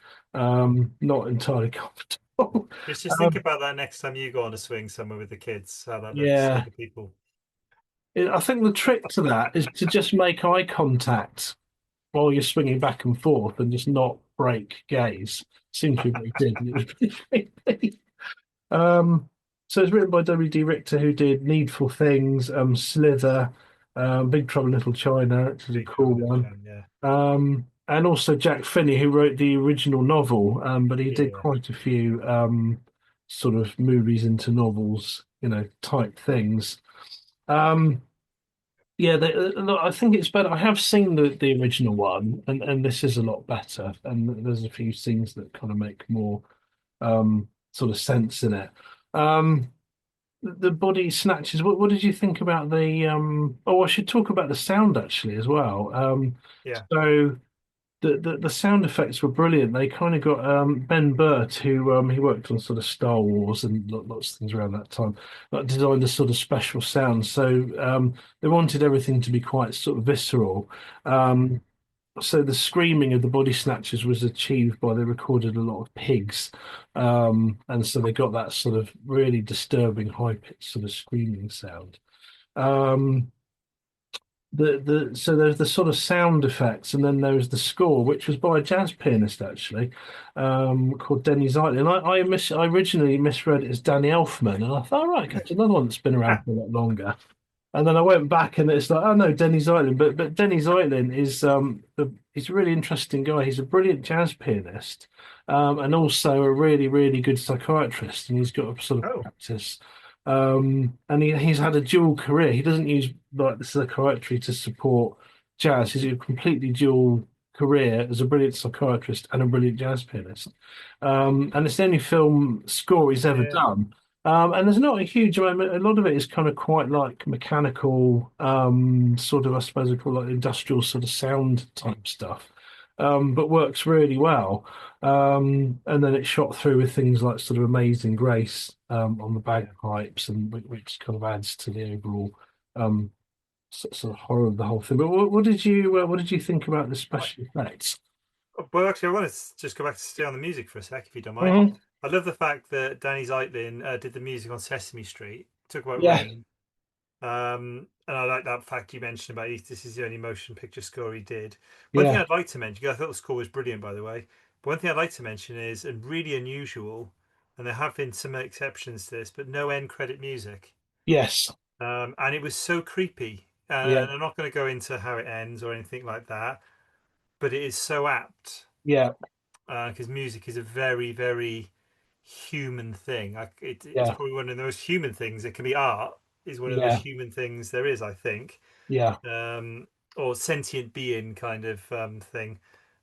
Not entirely comfortable. Just think Um, about that next time you go on a swing somewhere with the kids, how that looks to yeah, the people. I think the trick to that is to just make eye contact while you're swinging back and forth and just not break gaze. Seems to be what he did. And it was pretty creepy. Um, so it's written by W.D. Richter, who did Needful Things, Slither, Big Trouble in Little China, which is a Big cool Trouble in Little one. China, yeah. And also Jack Finney, who wrote the original novel, but he did Yeah, quite a few sort of movies into novels, type things. Um, yeah, look, I think it's better. I have seen the original one, and this is a lot better. And there's a few scenes that kind of make more sort of sense in it. Um, the Body Snatchers. What did you think about the? Oh, I should talk about the sound actually as well. yeah, So the sound effects were brilliant. They kind of got Ben Burt, who he worked on sort of Star Wars and lots of things around that time, like designed the sort of special sounds. So they wanted everything to be quite sort of visceral. Um, so the screaming of the Body Snatchers was achieved by they recorded a lot of pigs, and so they got that sort of really disturbing high pitched sort of screaming sound. Um, so there's the sort of sound effects, and then there's the score, which was by a jazz pianist actually, called Denny Zeitlin. I originally misread it as Danny Elfman, and I thought, all right, that's another one that's been around for a lot longer. And then I went back, and it's like, oh no, Denny Zeitlin. But Denny Zeitlin is he's a really interesting guy. He's a brilliant jazz pianist, and also a really really good psychiatrist. And he's got a sort of oh, practice. And he's had a dual career. He doesn't use like the psychiatry to support jazz. He's a completely dual career as a brilliant psychiatrist and a brilliant jazz pianist. And it's the only film score he's ever yeah, done. And there's not a huge amount. A lot of it is kind of quite like mechanical, sort of, I suppose, I call it like industrial sort of sound type stuff, but works really well. And then it's shot through with things like sort of Amazing Grace on the yeah. bagpipes, and which kind of adds to the overall um, sort of horror of the whole thing. But what did you think about the I, special effects? well, actually, I want to just go back to stay on the music for a sec, if you don't mind. Hmm. I love the fact that Danny Zeitlin did the music on Sesame Street. Talk about Yeah, Rain. And I like that fact you mentioned about this is the only motion picture score he did. One thing yeah, I'd like to mention, because I thought the score was brilliant, by the way. But one thing I'd like to mention is, and really unusual, and there have been some exceptions to this, but no end credit music. yes, And it was so creepy. yeah, And I'm not going to go into how it ends or anything like that, but it is so apt yeah, because music is a very, very human thing. It's yeah, probably one of the most human things. It can be art. Is one of the most yeah, human things there is, I think, yeah, or sentient being kind of thing.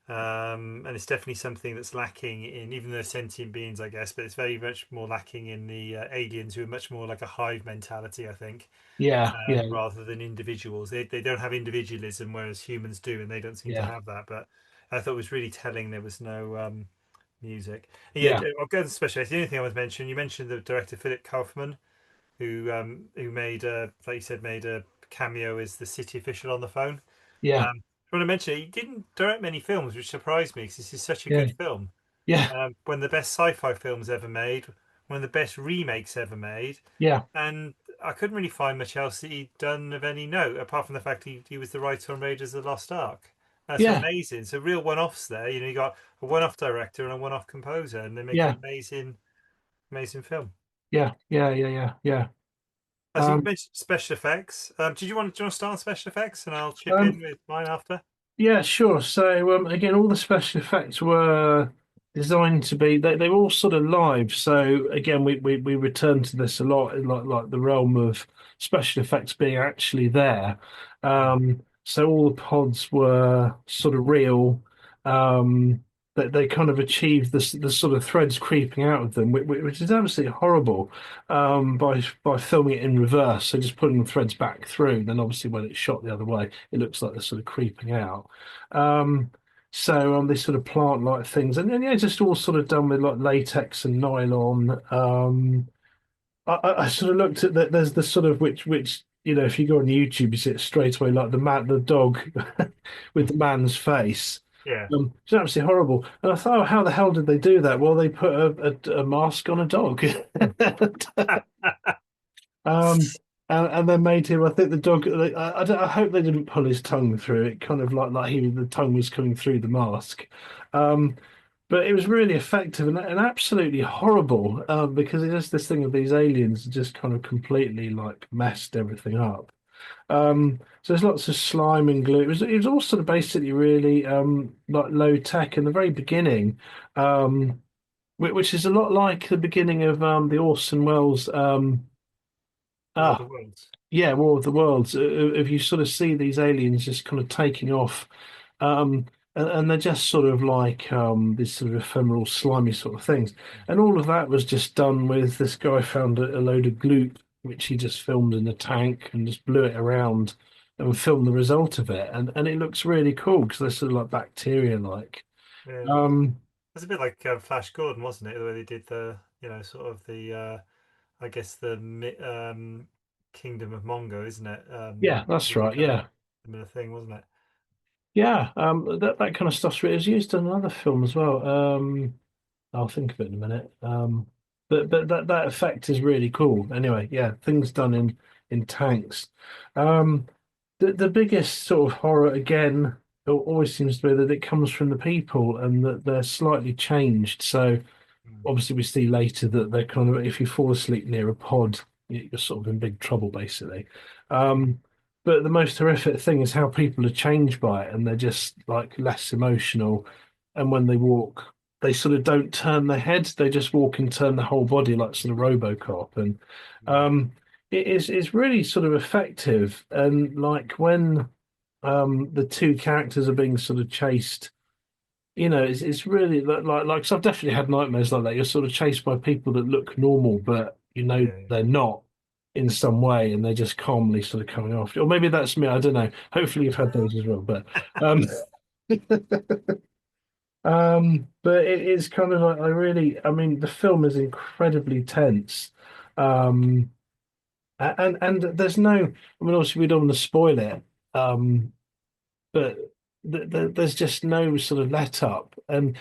And it's definitely something that's lacking in, even though sentient beings, I guess, but it's very much more lacking in the aliens who are much more like a hive mentality, I think, yeah, yeah, rather than individuals. They don't have individualism, whereas humans do, and they don't seem to yeah, have that. But I thought it was really telling there was no music. And yeah, yeah, I'll go to specialist. The only thing I was mentioning, you mentioned the director Philip Kaufman, who made like you said, made a cameo as the city official on the phone. yeah, I want to mention he didn't direct many films, which surprised me because this is such a yeah, good film. yeah, One of the best sci-fi films ever made, one of the best remakes ever made, yeah, and I couldn't really find much else that he'd done of any note, apart from the fact he was the writer on Raiders of the Lost Ark. That's yeah, amazing. So real one-offs there. You got a one-off director and a one-off composer, and they make an yeah, amazing, amazing film. yeah, yeah, yeah, yeah, yeah. As you Um, mentioned, special effects. Do you want to start on special effects, and I'll chip um, in with mine after? yeah, sure. So again, all the special effects were designed to be they were all sort of live. So again, we return to this a lot in like the realm of special effects being actually there. Mm. So all the pods were sort of real. That they kind of achieved this the sort of threads creeping out of them, which is absolutely horrible. By filming it in reverse, so just putting the threads back through. Then obviously when it's shot the other way, it looks like they're sort of creeping out. Um, they sort of plant-like things, and then yeah, just all sort of done with like latex and nylon. I sort of looked at that. There's the sort of which if you go on YouTube, you see it straight away, like the dog with the man's face. Yeah. It's absolutely horrible. And I thought, oh, how the hell did they do that? Well, they put a mask on a dog. Um, and then made him. I think the dog. I hope they didn't pull his tongue through. It kind of like the tongue was coming through the mask. Um, but it was really effective and absolutely horrible because it's just this thing of these aliens just kind of completely like messed everything up. So there's lots of slime and glue. It was all sort of basically really like low tech in the very beginning, which is a lot like the beginning of the Orson Welles War of the ah Worlds. yeah, War of the Worlds. If you sort of see these aliens just kind of taking off, um, and they're just sort of like these sort of ephemeral, slimy sort of things, and all of that was just done with this guy found a load of gloop, which he just filmed in a tank and just blew it around and filmed the result of it, and it looks really cool because they're sort of like bacteria like. Yeah. Um, It's a bit like Flash Gordon, wasn't it? The way they did the, sort of the, I guess Kingdom of Mongo, isn't it? yeah, It that's was a right. kind of Yeah. similar thing, wasn't it? Yeah, that kind of stuff's it was used in another film as well. I'll think of it in a minute. But that effect is really cool. Anyway, yeah, things done in tanks. Um, the biggest sort of horror again always seems to be that it comes from the people and that they're slightly changed. So Mm. obviously we see later that they're kind of if you fall asleep near a pod, you're sort of in big trouble basically. Um, but the most horrific thing is how people are changed by it, and they're just like less emotional. And when they walk, they sort of don't turn their heads; they just walk and turn the whole body, like sort of RoboCop. And Mm. um, it's really sort of effective. And like when the two characters are being sort of chased it's really so I've definitely had nightmares like that. You're sort of chased by people that look normal, but Yeah, they're not in some way, and they're just calmly sort of coming after you. Or maybe that's me. I don't know. Hopefully you've had those as well. But um, but it is kind of like I mean, the film is incredibly tense. Um, and there's no. I mean, obviously we don't want to spoil it. But there's just no sort of let up, and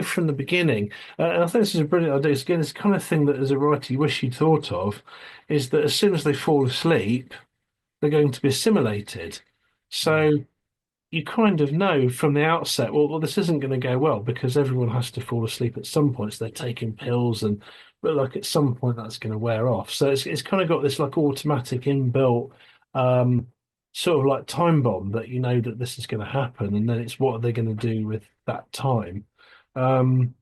from the beginning, and I think this is a brilliant idea. It's again this kind of thing that as a writer you wish you'd thought of, is that as soon as they fall asleep, they're going to be assimilated. mm. So you kind of know from the outset, well, this isn't going to go well because everyone has to fall asleep at some point. So they're taking pills, but like at some point that's going to wear off. So it's kind of got this like automatic inbuilt um, sort of like time bomb that you know that this is going to happen, and then it's what are they going to do with that time. Um,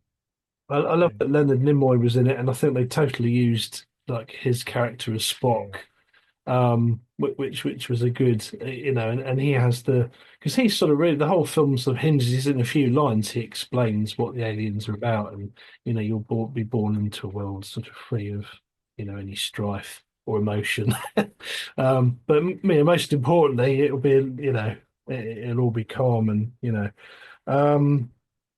I love Yeah, that Leonard Nimoy was in it, and I think they totally used like his character as yeah, Spock which was a good, and he has because he's sort of really the whole film sort of hinges in a few lines. He explains what the aliens are about, and be born into a world sort of free of any strife or emotion. But most importantly, it'll be it'll all be calm and um,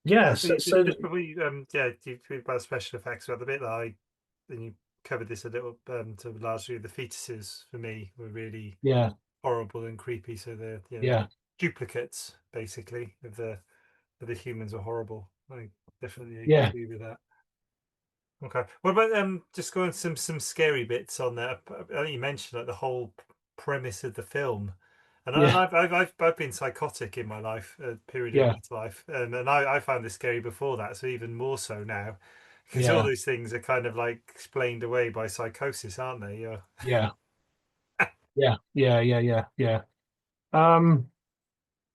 yeah. just before you, you talk about special effects, about the bit that and you covered this a little, to largely the fetuses for me were really Yeah, horrible and creepy. So the yeah, duplicates basically of the humans are horrible. I definitely yeah, agree with that. Okay. What about just going some scary bits on there? I think you mentioned like the whole premise of the film, and yeah, I've been psychotic in my life, a period of yeah, my life, and I found this scary before that, so even more so now, because all yeah, those things are kind of like explained away by psychosis, aren't they? Yeah. yeah, yeah, yeah, yeah, yeah, yeah. Um,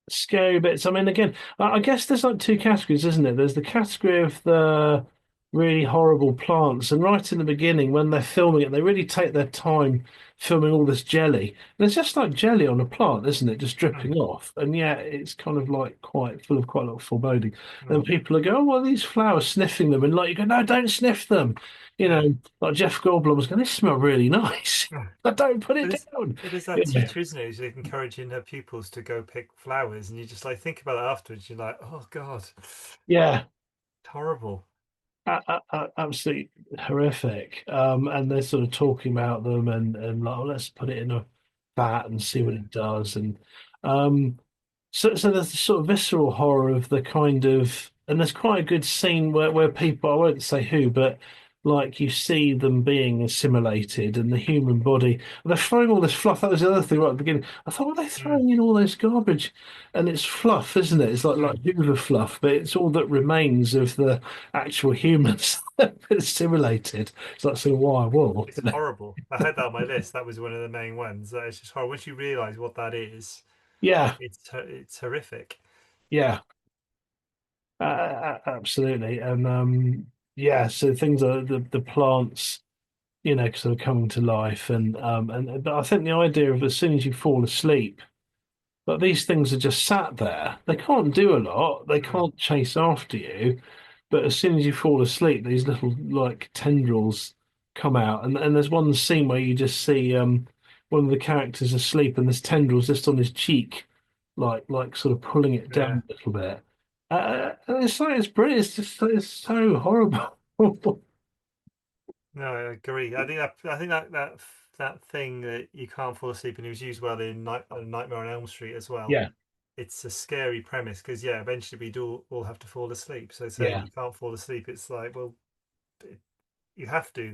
Scary bits. I mean, again, I guess there's like two categories, isn't it? There's the category of the really horrible plants. And right in the beginning, when they're filming it, they really take their time filming all this jelly. And it's just like jelly on a plant, isn't it? Just Mm, dripping off. And yeah, it's kind of like quite full of quite a lot of foreboding. And mm, people are going, oh, well, these flowers, sniffing them. And like, you go, no, don't sniff them. You yeah. know, like Jeff Goldblum was going, they smell really nice. Mm. But don't put it But down. it is that Yeah. teacher, isn't it, who's like encouraging her pupils to go pick flowers, and you just like think about it afterwards. You're like, oh God, Yeah. horrible. Absolutely horrific. And they're sort of talking about them and like, oh, let's put it in a vat and see what Yeah. it does. And um, so there's the sort of visceral horror of the kind of, and there's quite a good scene where people, I won't say who, but like you see them being assimilated and the human body. They're throwing all this fluff. That was the other thing right at the beginning. I thought, well, they're Mm, throwing in all this garbage, and it's fluff, isn't it? It's like mm. Hoover fluff, but it's all that remains of the actual humans assimilated. It's like some wire wool. It's horrible. I had that on my list. That was one of the main ones. That is just horrible. Once you realise what that is, Yeah, it's horrific. yeah. Absolutely. And yeah, so things are the plants, sort of coming to life and but I think the idea of as soon as you fall asleep, but these things are just sat there. They can't do a lot. They Mm, can't chase after you. But as soon as you fall asleep, these little like tendrils come out. And there's one scene where you just see one of the characters asleep and there's tendrils just on his cheek, like sort of pulling it yeah. down a little bit. And it's like it's brilliant. It's so horrible. No, I agree. I think that thing that you can't fall asleep, and it was used well in Nightmare on Elm Street as well. Yeah, It's a scary premise because yeah, eventually we do all have to fall asleep. So saying yeah, you can't fall asleep, it's like, well, it, you have to.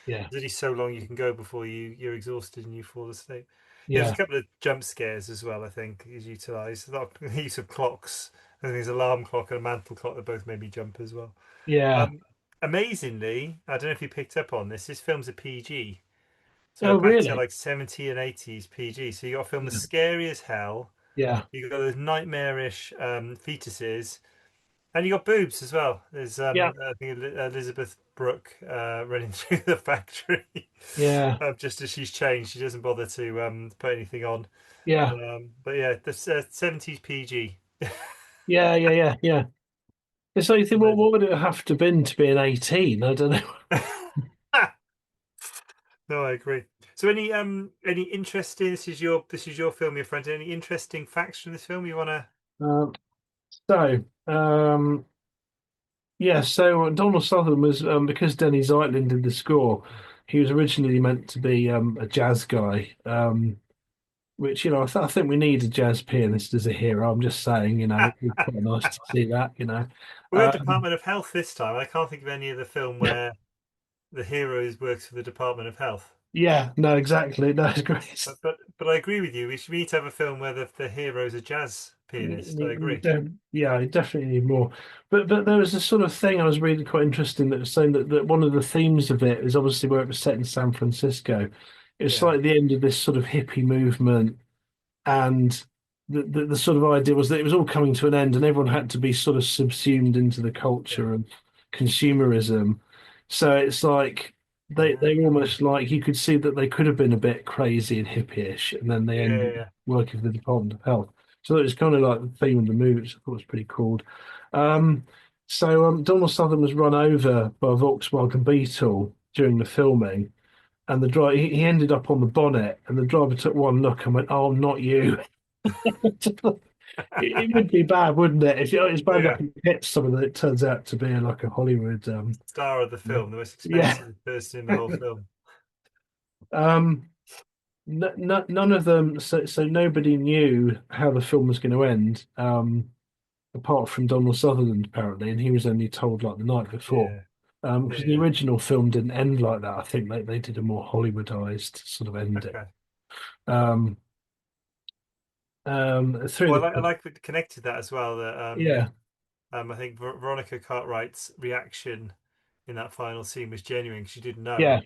yeah, There's only so long you can go before you're exhausted and you fall asleep. Yeah, there's a yeah, couple of jump scares as well. I think is utilised. A lot of the use of clocks. I think there's an alarm clock and a mantle clock that both made me jump as well. yeah. Um, Amazingly, I don't know if you picked up on this. This film's a PG, so Oh, back to really? like 70 and 80s PG. So you got a film that's scary as hell. Yeah, You got those nightmarish fetuses, and you got boobs as well. There's yeah, I think Elizabeth Brooke running through the factory yeah, just as she's changed. She doesn't bother to put anything on. yeah, But yeah, the 70s PG. yeah, yeah, yeah, yeah. So you think, well, Amazing. what would it have to been to be an 18? I don't know. No, I agree. So any interesting this is your film, your friend. Any interesting facts from this film you wanna Um, so, yeah, so Donald Sutherland was, because Denny Zeitlin did the score, he was originally meant to be a jazz guy, which, I think we need a jazz pianist as a hero. I'm just saying, it'd be quite nice to see that, We're at Um, Department of Health this time. I can't think of any other film where the hero works for the Department of Health. yeah, no, exactly. No, it's great. But I agree with you. We need to have a film where the hero's a jazz pianist. I agree. Yeah, you definitely need more. But there was a sort of thing I was reading quite interesting that was saying that one of the themes of it is obviously where it was set in San Francisco. It's Yeah, like the end of this sort of hippie movement, and the sort of idea was that it was all coming to an end, and everyone had to be sort of subsumed into the yeah, culture of consumerism. So it's like they were uh, almost like you could see that they could have been a bit crazy and hippie-ish, and then they yeah, yeah, ended up yeah. working for the Department of Health. So it was kind of like the theme of the movie, which I thought was pretty cool. Um, so Donald Sutherland was run over by a Volkswagen Beetle during the filming, and the driver he ended up on the bonnet, and the driver took one look and went, "Oh, not you." It would be bad, wouldn't it? If it's bad enough Yeah. you hit someone that it turns out to be like a Hollywood, Star of the film, the most yeah. expensive person in the whole film. Um, None of them. So nobody knew how the film was going to end, apart from Donald Sutherland apparently, and he was only told like the night before. Yeah, Because the yeah. original film didn't end like that. I think they did a more Hollywoodized sort of ending. Okay. Um, through Well, the I like we connected that as well. That yeah, I think Veronica Cartwright's reaction in that final scene was genuine. She didn't know, yeah,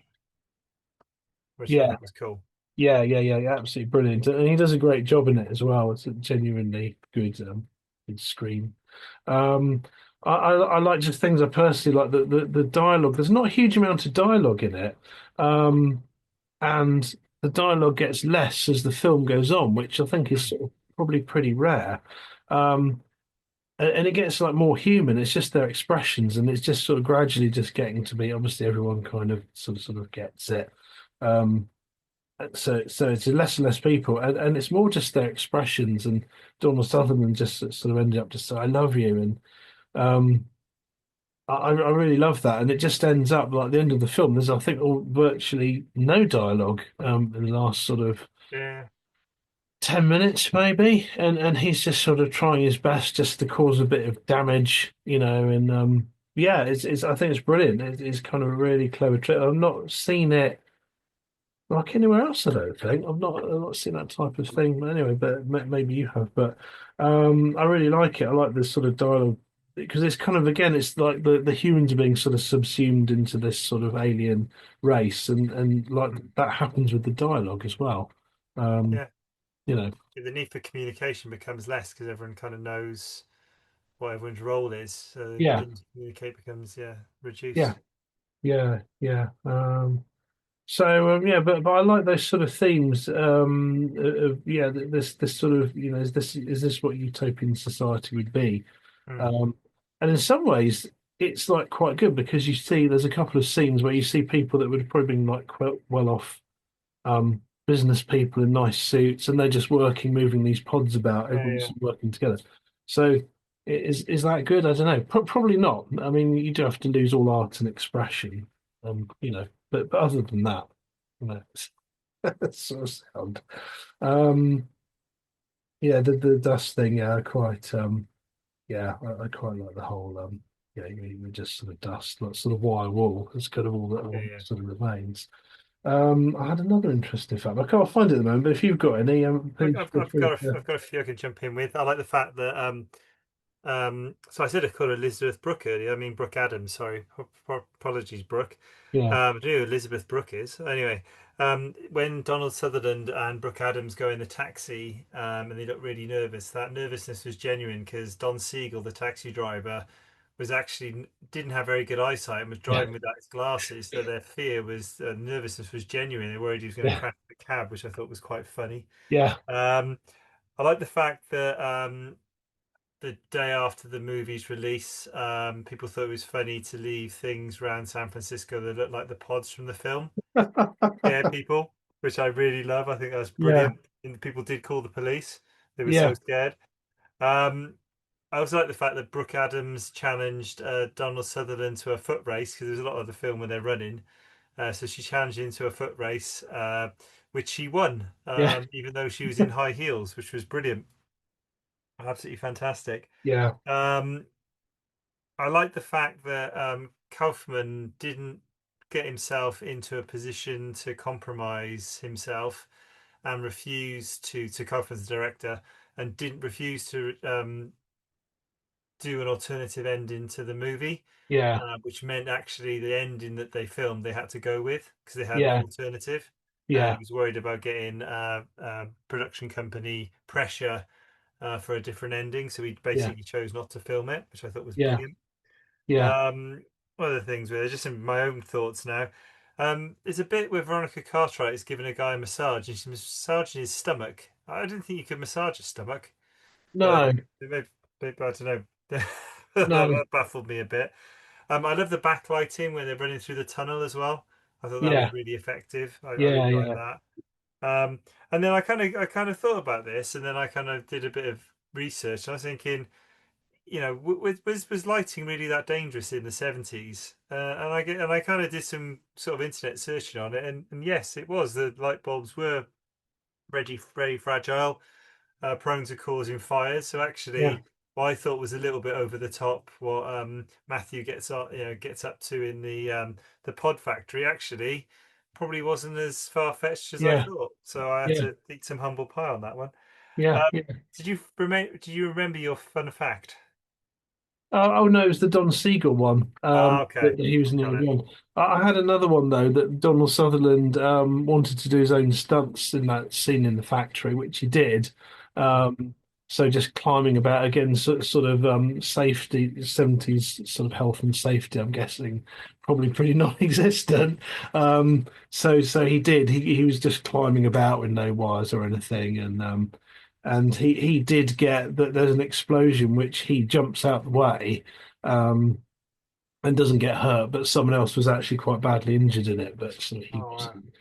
which I yeah. thought was cool. Yeah, absolutely brilliant, and he does a great job in it as well. It's a genuinely good scream. Um, I like just things I personally like the dialogue. There's not a huge amount of dialogue in it, um, and the dialogue gets less as the film goes on, which I think is Hmm. sort of probably pretty rare. Um, and it gets like more human. It's just their expressions, and it's just sort of gradually just getting to be. Obviously, everyone kind of sort of gets it. Um, so it's less and less people, and it's more just their expressions. And Donald Sutherland just sort of ended up just saying, "I love you," and um, I really love that. And it just ends up like the end of the film. There's I think virtually no dialogue in the last sort of Yeah, 10 minutes maybe, and he's just sort of trying his best just to cause a bit of damage, and yeah, it's I think it's brilliant. It's kind of a really clever trick. I've not seen it like anywhere else, I don't think. I've not seen that type of thing. But anyway, but maybe you have. But I really like it. I like this sort of dialogue because it's kind of again, it's like the humans are being sort of subsumed into this sort of alien race, and like that happens with the dialogue as well. Um, yeah. you know, The need for communication becomes less because everyone kind of knows what everyone's role is. So yeah, the need to communicate becomes, yeah, yeah, reduced. yeah. So yeah, but I like those sort of themes. Yeah, this sort of is this what utopian society would be? Mm. Um, and in some ways, it's like quite good because you see there's a couple of scenes where you see people that would have probably been like quite well off business people in nice suits, and they're just working, moving these pods about, Yeah, everyone's yeah, working together. So is that good? I don't know. Probably not. I mean, you do have to lose all art and expression, but other than that, it's it's sort of sound. Um, yeah, the dust thing, yeah, yeah, I quite like the whole yeah, you just sort of dust, like sort of wire wool. That's kind of yeah, all yeah. that sort of remains. I had another interesting fact. I can't find it at the moment, but if you've got any, please feel I've free got to. I've got a few I can jump in with. I like the fact that so I said I called her Elizabeth Brooke earlier. I mean Brooke Adams. Sorry, apologies, Brooke. Yeah, I don't know who Elizabeth Brooke is. Anyway, when Donald Sutherland and Brooke Adams go in the taxi, and they look really nervous, that nervousness was genuine because Don Siegel, the taxi driver, was actually didn't have very good eyesight and was yeah, driving without his glasses. So their fear was nervousness was genuine. They worried he was going to yeah, crash the cab, which I thought was quite funny. yeah, Um, I like the fact that the day after the movie's release, people thought it was funny to leave things around San Francisco that looked like the pods from the film. Scare people, which I really love. I think that's yeah, brilliant. And people did call the police. They were so yeah, scared. Um, I also like the fact that Brooke Adams challenged Donald Sutherland to a foot race because there's a lot of the film where they're running. So she challenged him to a foot race, which she won, yeah, even though she was in high heels, which was brilliant. Absolutely fantastic. yeah, Um, I like the fact that Kaufman didn't get himself into a position to compromise himself and refused to Kaufman's the director and didn't refuse to do an alternative ending to the movie, yeah, which meant actually the ending that they filmed they had to go with because they had no yeah, alternative. He yeah, was worried about getting production company pressure for a different ending, so he yeah, basically chose not to film it, which I thought was yeah, brilliant. yeah. Um, Other things with it, just in my own thoughts now. There's a bit where Veronica Cartwright is giving a guy a massage and she's massaging his stomach. I didn't think you could massage a stomach, but No, maybe I don't know. no, That baffled me a bit. I love the backlighting when they're running through the tunnel as well. I thought that was yeah, really effective. I yeah, really like yeah, that. And then I kind of thought about this, and then I kind of did a bit of research. I was thinking, was lighting really that dangerous in the 70s? And I kind of did some sort of internet searching on it, and yes, it was. The light bulbs were very fragile, prone to causing fires. So yeah, actually, what I thought was a little bit over the top, what Matthew gets up to in the pod factory, actually probably wasn't as far fetched as I yeah, thought. So I had yeah, to eat some humble pie on that one. yeah, Um, yeah. Do you remember your fun fact? Oh no, it was the Don Siegel one. Okay, That he was got nearly it. won. I had another one though that Donald Sutherland wanted to do his own stunts in that scene in the factory, which he did. Mm. Um, So just climbing about again, sort of safety, 70s sort of health and safety, I'm guessing, probably pretty non-existent. So he was just climbing about with no wires or anything, and he did get that there's an explosion which he jumps out the way, um, and doesn't get hurt, but someone else was actually quite badly injured in it, but so he Oh wow. wasn't.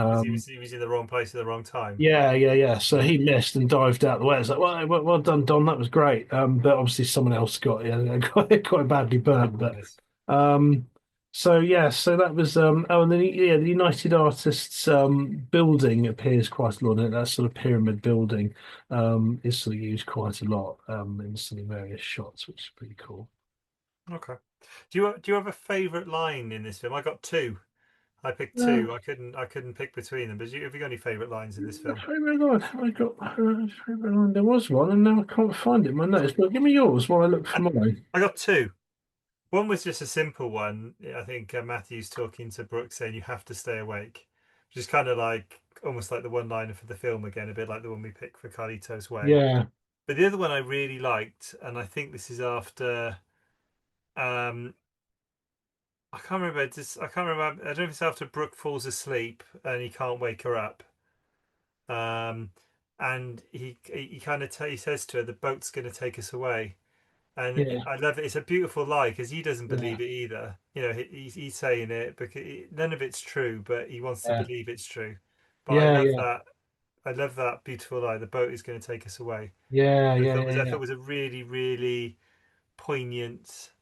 Because Um, he was in the wrong place at the wrong time. yeah. So Yeah. he missed and dived out the way. It's like, well done, Don. That was great. But obviously someone else got quite badly Oh burned. But goodness. um, so yeah, so that was oh, and then yeah, the United Artists building appears quite a lot in it. That sort of pyramid building is sort of used quite a lot in some of the various shots, which is pretty cool. Okay. Do you have a favourite line in this film? I got two. I picked Uh, two. I couldn't pick between them. But have you got any favourite lines in this film? Favorite line. Have I got favorite line? There was one, and now I can't find it in my notes. But give me yours while I look for mine. I got two. One was just a simple one. I think Matthew's talking to Brooke saying you have to stay awake, which is kind of like almost like the one liner for the film again, a bit like the one we picked for Carlito's Way. Yeah, But the other one I really liked, and I think this is after um I can't remember just I can't remember I don't know if it's after Brooke falls asleep and he can't wake her up. Um and he kind of he says to her the boat's going to take us away. And yeah, I love it. It's a beautiful lie because he doesn't yeah, believe it either. You know, he's saying it because none of it's true, but he wants to yeah, believe it's true. But I yeah, love yeah, that. I love that beautiful lie. The boat is going to take us away. yeah, I yeah, thought yeah, was yeah, a really really poignant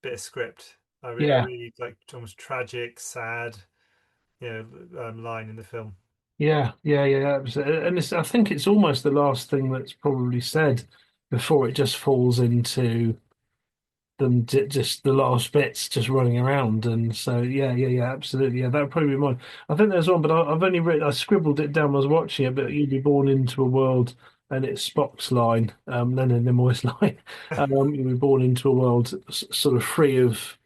bit of script. I yeah, really like almost tragic, sad, line in the film. yeah. Absolutely. And I think it's almost the last thing that's probably said before it just falls into them just the last bits just running around. And so yeah, absolutely. Yeah, that would probably be mine. I think there's one, but I've only written, I scribbled it down when I was watching it. But you'd be born into a world, and it's Spock's line, Leonard Nimoy's line. You'd be born into a world sort of free of,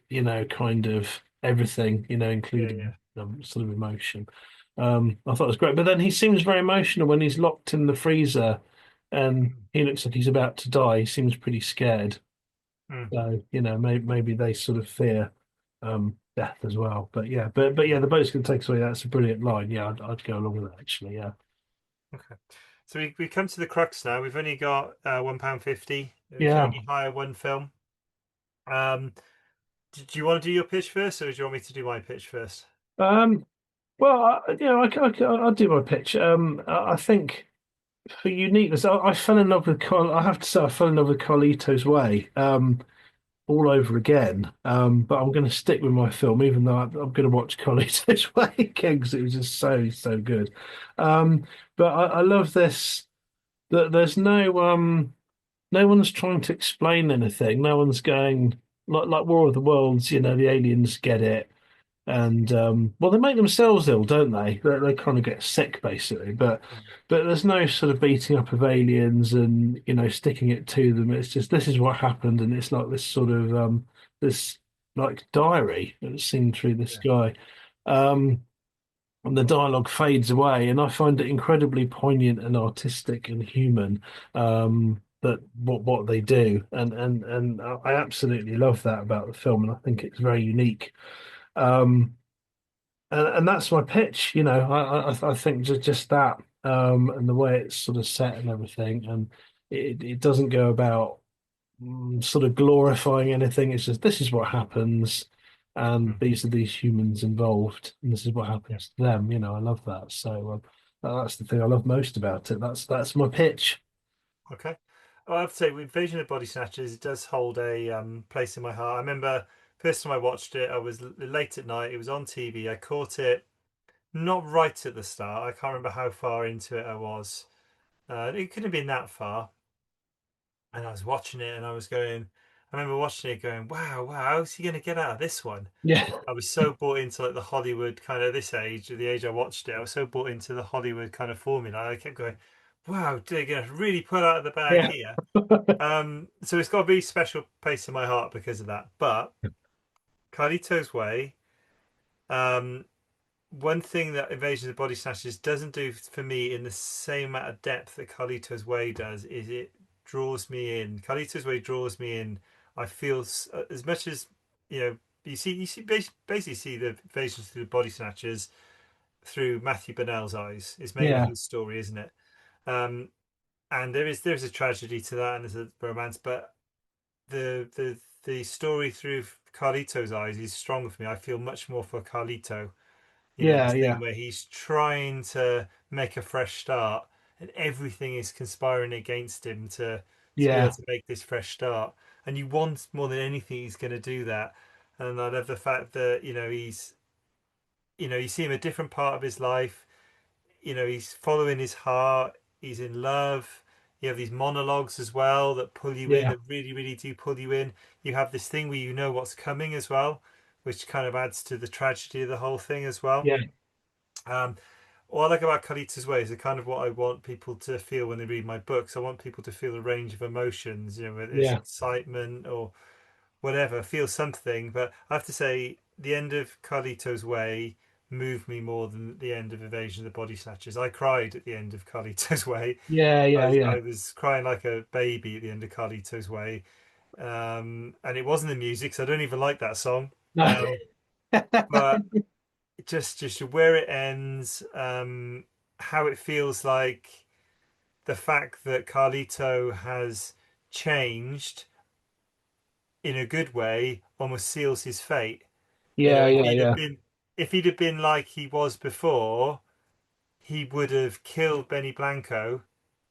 kind of everything, Yeah, including yeah. sort of emotion. I thought it was great. But then he seems very emotional when he's locked in the freezer and Mm, he looks like he's about to die. He seems pretty scared. mm. So, maybe they sort of fear death as well. But yeah, but yeah, the boat's going to take us away. That's a brilliant line. Yeah, I'd go along with that actually. Yeah, Okay. So we come to the crux now. We've only got £1.50. We can yeah. only hire one film. Um, do you want to do your pitch first, or do you want me to do my pitch first? Um, well, I'll do my pitch. I think for uniqueness, I fell in love with I have to say, I fell in love with Carlito's Way. All over again. But I'm going to stick with my film, even though I'm going to watch Carlito's Way again because it was just so good. Um, but I love this. That there's no one's trying to explain anything. No one's going like War of the Worlds. The aliens get it, and well, they make themselves ill, don't they? They kind of get sick basically. Mm. But there's no sort of beating up of aliens and sticking it to them. It's just this is what happened, and it's like this sort of this like diary that's seen through this Yeah, guy. Um, and the dialogue fades away, and I find it incredibly poignant and artistic and human. That what they do, and I absolutely love that about the film, and I think it's very unique. Um, and that's my pitch. I think just that, and the way it's sort of set and everything, and it doesn't go about sort of glorifying anything. It's just this is what happens, and mm, these are these humans involved, and this is what yeah. happens to them. I love that. So that's the thing I love most about it. That's my pitch. Okay. Well, I have to say, with Invasion of Body Snatchers, it does hold a place in my heart. I remember first time I watched it, I was late at night. It was on TV. I caught it not right at the start. I can't remember how far into it I was. It couldn't have been that far. And I was watching it, and I remember watching it, going, "Wow, wow, how's he going to get out of this one?" Yeah, I was so bought into like the Hollywood kind of this age, the age I watched it. I was so bought into the Hollywood kind of formula. I kept going, "Wow, they're going to really pull out of the bag yeah, here." So it's got a very special place in my heart because of that. But Carlito's Way, um, one thing that Invasion of the Body Snatchers doesn't do for me in the same amount of depth that Carlito's Way does is it draws me in. Carlito's Way draws me in. I feel as much as you know. You see, basically see the Invasion through the Body Snatchers through Matthew Bonnell's eyes. It's mainly Yeah, his story, isn't it? Um, and there's a tragedy to that, and there's a romance, but the story through Carlito's eyes is stronger for me. I feel much more for Carlito. yeah, This thing yeah, where he's trying to make a fresh start, and everything is conspiring against him to be able yeah, to make this fresh start. And you want more than anything he's going to do that. And I love the fact that he's you see him a different part of his life. He's following his heart. He's in love. You have these monologues as well that pull you in, yeah, that really, really do pull you in. You have this thing where you know what's coming as well, which kind of adds to the tragedy of the whole thing as well. yeah, Um, what I like about Carlito's Way is kind of what I want people to feel when they read my books. I want people to feel a range of emotions, whether it's yeah, excitement or whatever, feel something. But I have to say, the end of Carlito's Way moved me more than the end of Invasion of the Body Snatchers. I cried at the end of Carlito's Way. yeah, I yeah, was, yeah. I was crying like a baby at the end of Carlito's Way. And it wasn't the music, so I don't even like that song. No. But just where it ends, how it feels like the fact that Carlito has changed in a good way almost seals his fate. Yeah, If yeah, he'd have yeah, been like he was before, he would have killed Benny Blanco.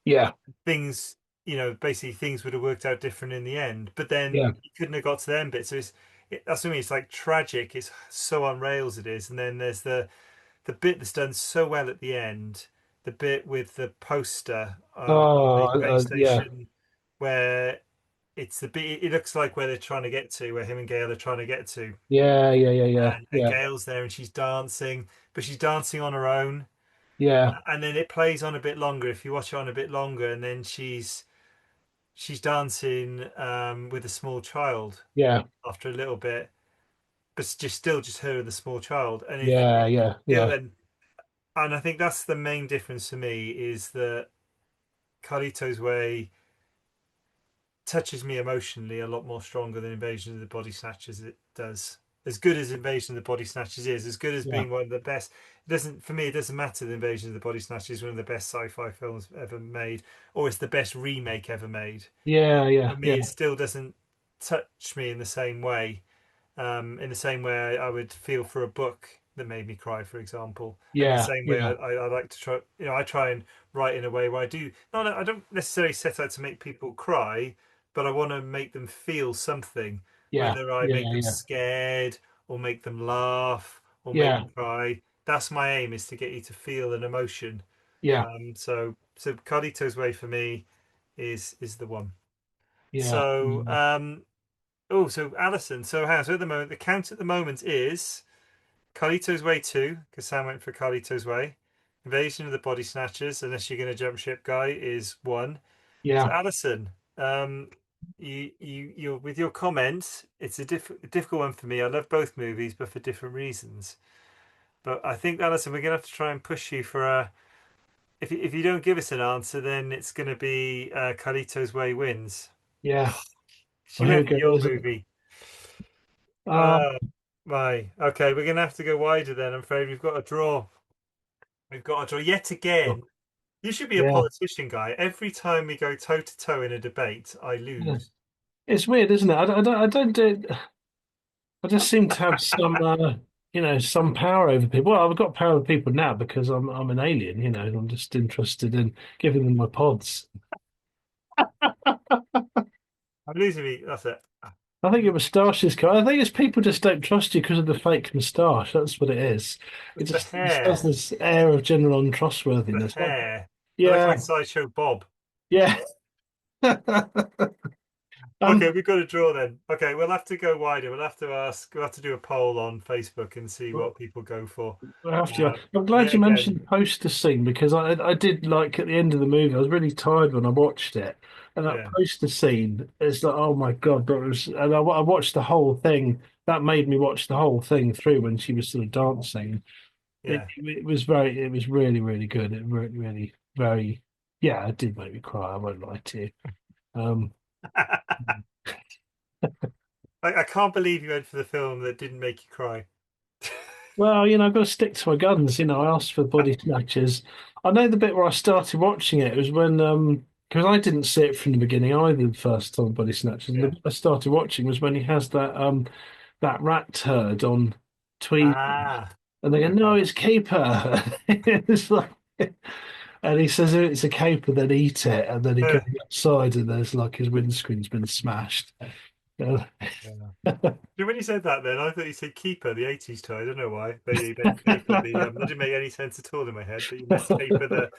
yeah, Things, basically things would have worked out different in the end. But yeah. then he couldn't have got to the end bit. So that's what I mean. It's like tragic. It's so on rails it is. And then there's the bit that's done so well at the end, the bit with the poster on the Oh, train yeah, station, where it's the bit. It looks like where they're trying to get to, where him and Gail are trying to get to, yeah, yeah, yeah, yeah, and yeah, Gail's there and she's dancing, but she's dancing on her own. yeah, And then it plays on a bit longer if you watch it on a bit longer, and then she's dancing with a small child yeah, after a little bit, but it's just still just her and the small child, and yeah, it yeah, still yeah, and I think that's the main difference for me is that Carlito's Way touches me emotionally a lot more stronger than Invasion of the Body Snatchers it does. As good as Invasion of the Body Snatchers is, as good as yeah, being one of the best, it doesn't for me. It doesn't matter. The Invasion of the Body Snatchers is one of the best sci-fi films ever made, or it's the best remake ever made. yeah, For yeah, me, yeah, it still doesn't touch me in the same way I would feel for a book that made me cry, for example. And in the yeah, same way, yeah, I like to try, I try and write in a way where I don't necessarily set out to make people cry, but I want to make them feel something, yeah, whether I make yeah, them yeah, scared or make them laugh or make yeah, them cry. That's my aim, is to get you to feel an emotion. yeah, So Carlito's Way for me is the one. yeah, So so Alison, so at the moment the count at the moment is Carlito's Way 2, because Sam went for Carlito's Way. Invasion of the Body Snatchers, unless you're going to jump ship, guy, is 1. So yeah, Alison, you're with your comment. It's a difficult one for me. I love both movies, but for different reasons. But I think Alison, we're going to have to try and push you for a. If you don't give us an answer, then it's going to be Carlito's Way wins. yeah. She Well, here we went for go. your Is it? movie. Uh, Oh my. Okay, we're gonna have to go wider then. I'm afraid we've got a draw. We've got a draw yet again. You should be a yeah. politician, guy. Every time we go toe to toe in a debate, I Yeah. lose. It's weird, isn't it? I don't do. I just seem to have some, some power over people. Well, I've got power over people now because I'm an alien. And I'm just interested in giving them my pods. I'm losing me. That's it. I think your moustache is cool. I think it's people just don't trust you because of the fake moustache. That's what it is. It It's the just has hair. this air of general The untrustworthiness. hair. I look Yeah, like Sideshow Bob. yeah. Okay, Um, we've got a draw then. Okay, we'll have to go wider. We'll have to do a poll on Facebook and see what people go for. I have to. I'm glad Yet you mentioned again, the poster scene because I did like at the end of the movie. I was really tired when I watched it, and that yeah. poster scene is like, oh my God, that was. And I watched the whole thing. That made me watch the whole thing through when she was sort of dancing. Yeah. It was very, it was really, really good. It really, really, very, yeah, it did make me cry. I won't lie to you. Um, I can't believe you went for the film that didn't make you cry. well, I've got to stick to my guns. I asked for Body Snatchers. I know the bit where I started watching it was when, because I didn't see it from the beginning either, the first time Body Snatchers. And the Yeah. bit I started watching was when he has that rat turd on Tweed, Ah, and they go, "No, okay. it's caper." It's like, and he says it's a caper, then eat it, and then he goes outside, and there's like his windscreen's been smashed. Uh, Yeah. When you said that, then I thought you said keeper, the '80s toy. I don't know why, but you meant caper. That didn't make any sense at all in my head. But you meant caper, the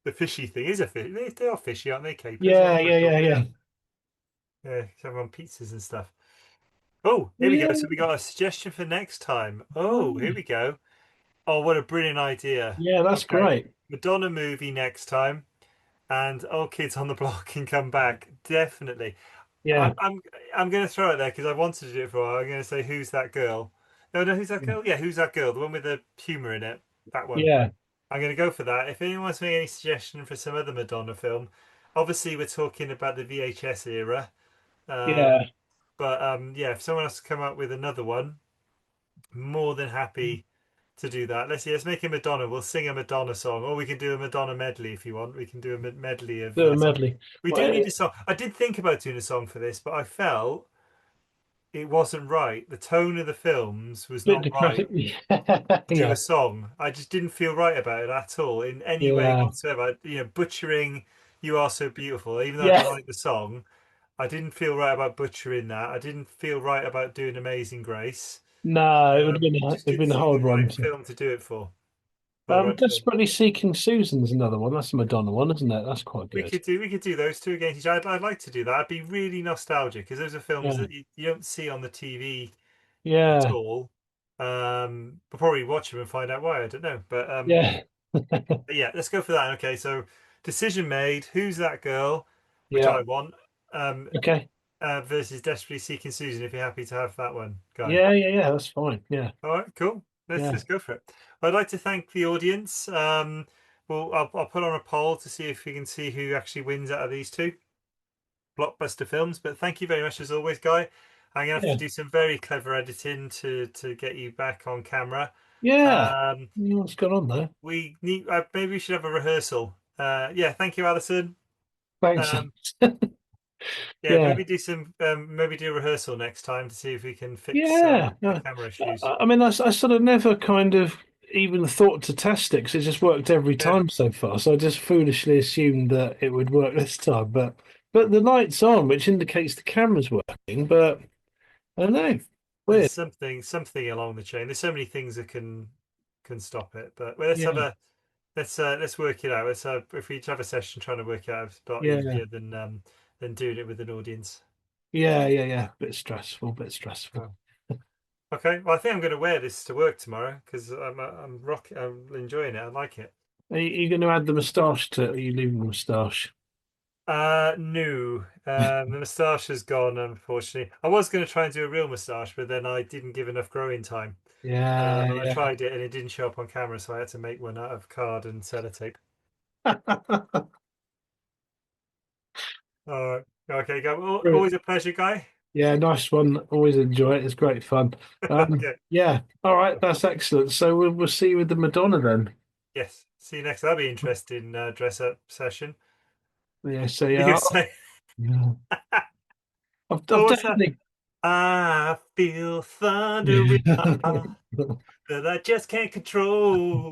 the fishy thing is a fish. They are fishy, aren't they? Capers. Yeah, yeah, I yeah, thought. yeah, Yeah, yeah. yeah. Have on pizzas and stuff. Oh, here we go. Yeah, So we got a suggestion for next time. Oh, here we go. Oh, what a brilliant idea. yeah, that's Okay, great. Madonna movie next time, and Old Kids on the Block can come back definitely. Yeah, I'm going to throw it there because I wanted to do it for a while. I'm going to say, "Who's that girl?" No, no, who's that girl? Yeah, who's that girl? The one with the humour in it. That one. yeah, I'm going to go for that. If anyone wants to make any suggestion for some other Madonna film, obviously we're talking about the VHS era. yeah. But yeah, if someone has to come up with another one, more than happy to do that. Let's make a Madonna. We'll sing a Madonna song, or we can do a Madonna medley if you want. We can do a medley of Do a songs. medley. We do Well, need a song. I did think about doing a song for this, but I felt it wasn't right. The tone of the films was bit not right depressing. to do a Yeah, song. I just didn't feel right about it at all in any way yeah, whatsoever. Butchering "You Are So Beautiful," even though I don't yeah. like the song, I didn't feel right about butchering that. I didn't feel right about doing "Amazing Grace." No, it would have been It a, just it'd didn't been a seem the hard one. right film to do it for. Well, right film. Desperately Seeking Susan's another one. That's a Madonna one, isn't it? That's quite good. We could do those two against each other. I'd like to do that. I'd be really nostalgic because those are films Yeah, that you don't see on the TV at yeah, all. But probably watch them and find out why. I don't know. yeah, But yeah, let's go for that. Okay, so decision made. Who's that girl? Which yeah. I want. Um, Okay. versus Desperately Seeking Susan. If you're happy to have that one, Guy. Yeah, yeah, yeah. That's fine. Yeah, All right, cool. yeah, Let's go for it. I'd like to thank the audience. Well, I'll put on a poll to see if we can see who actually wins out of these two blockbuster films. But thank you very much as always, Guy. I'm gonna have to yeah, do some very clever editing to get you back on camera. yeah. Um, What's going on there? we need maybe we should have a rehearsal. Yeah, thank you, Alison. Thanks. Um, yeah, Yeah, maybe do some maybe do a rehearsal next time to see if we can fix yeah. the No. camera issues. I mean, I sort of never kind of even thought to test it because it just worked every Yeah, time so far. So I just foolishly assumed that it would work this time. But the light's on, which indicates the camera's working. But I don't know. there's Weird. something along the chain. There's so many things that can stop it. But well, let's have Yeah, a let's work it out. Let's if we each have a session trying to work it out, it's a lot yeah, easier than doing it with an audience. yeah, yeah, yeah. Bit stressful. Bit stressful. Oh. Okay, well I think I'm going to wear this to work tomorrow because I'm enjoying it. I like it. Are you going to add the moustache to it? Or are you leaving the moustache? No, the moustache has gone. Unfortunately, I was going to try and do a real moustache, but then I didn't give enough growing time. Yeah, And I yeah. tried it and it didn't show up on camera, so I had to make one out of card and sellotape. All right. Okay, go. Brilliant. Always a pleasure, Guy. Yeah, nice one. Always enjoy it. It's great fun. Okay. Yeah. All right, that's excellent. So we'll see you with the Madonna then. Yes. See you next. That'll be interesting dress up session. Yeah. So You yeah, say, yeah. I've what was that? definitely. I feel thunder in Yeah. my heart that I just can't control.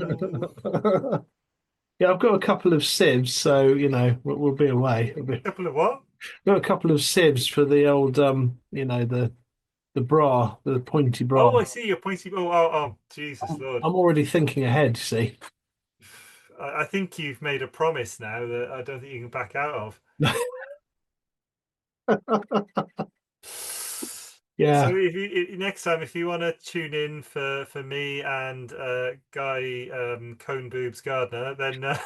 Yeah, I've got a couple of sieves, so we'll be away. Couple of what? Got a couple of sieves for the old the bra, the pointy bra. Oh, I see. You're pointing. Oh, Jesus Lord. I'm already thinking ahead, see. I think you've made a promise now that I don't think you can back out of. So Yeah. next time, if you want to tune in for me and Guy Cone Boobs Gardner, then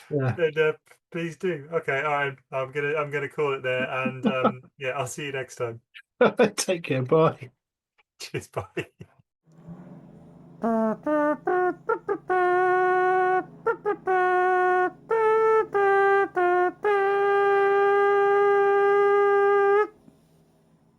Yeah. then please do. Okay, all right. I'm gonna call it there, and yeah, I'll see you next time. Take care. Bye. Cheers, bye.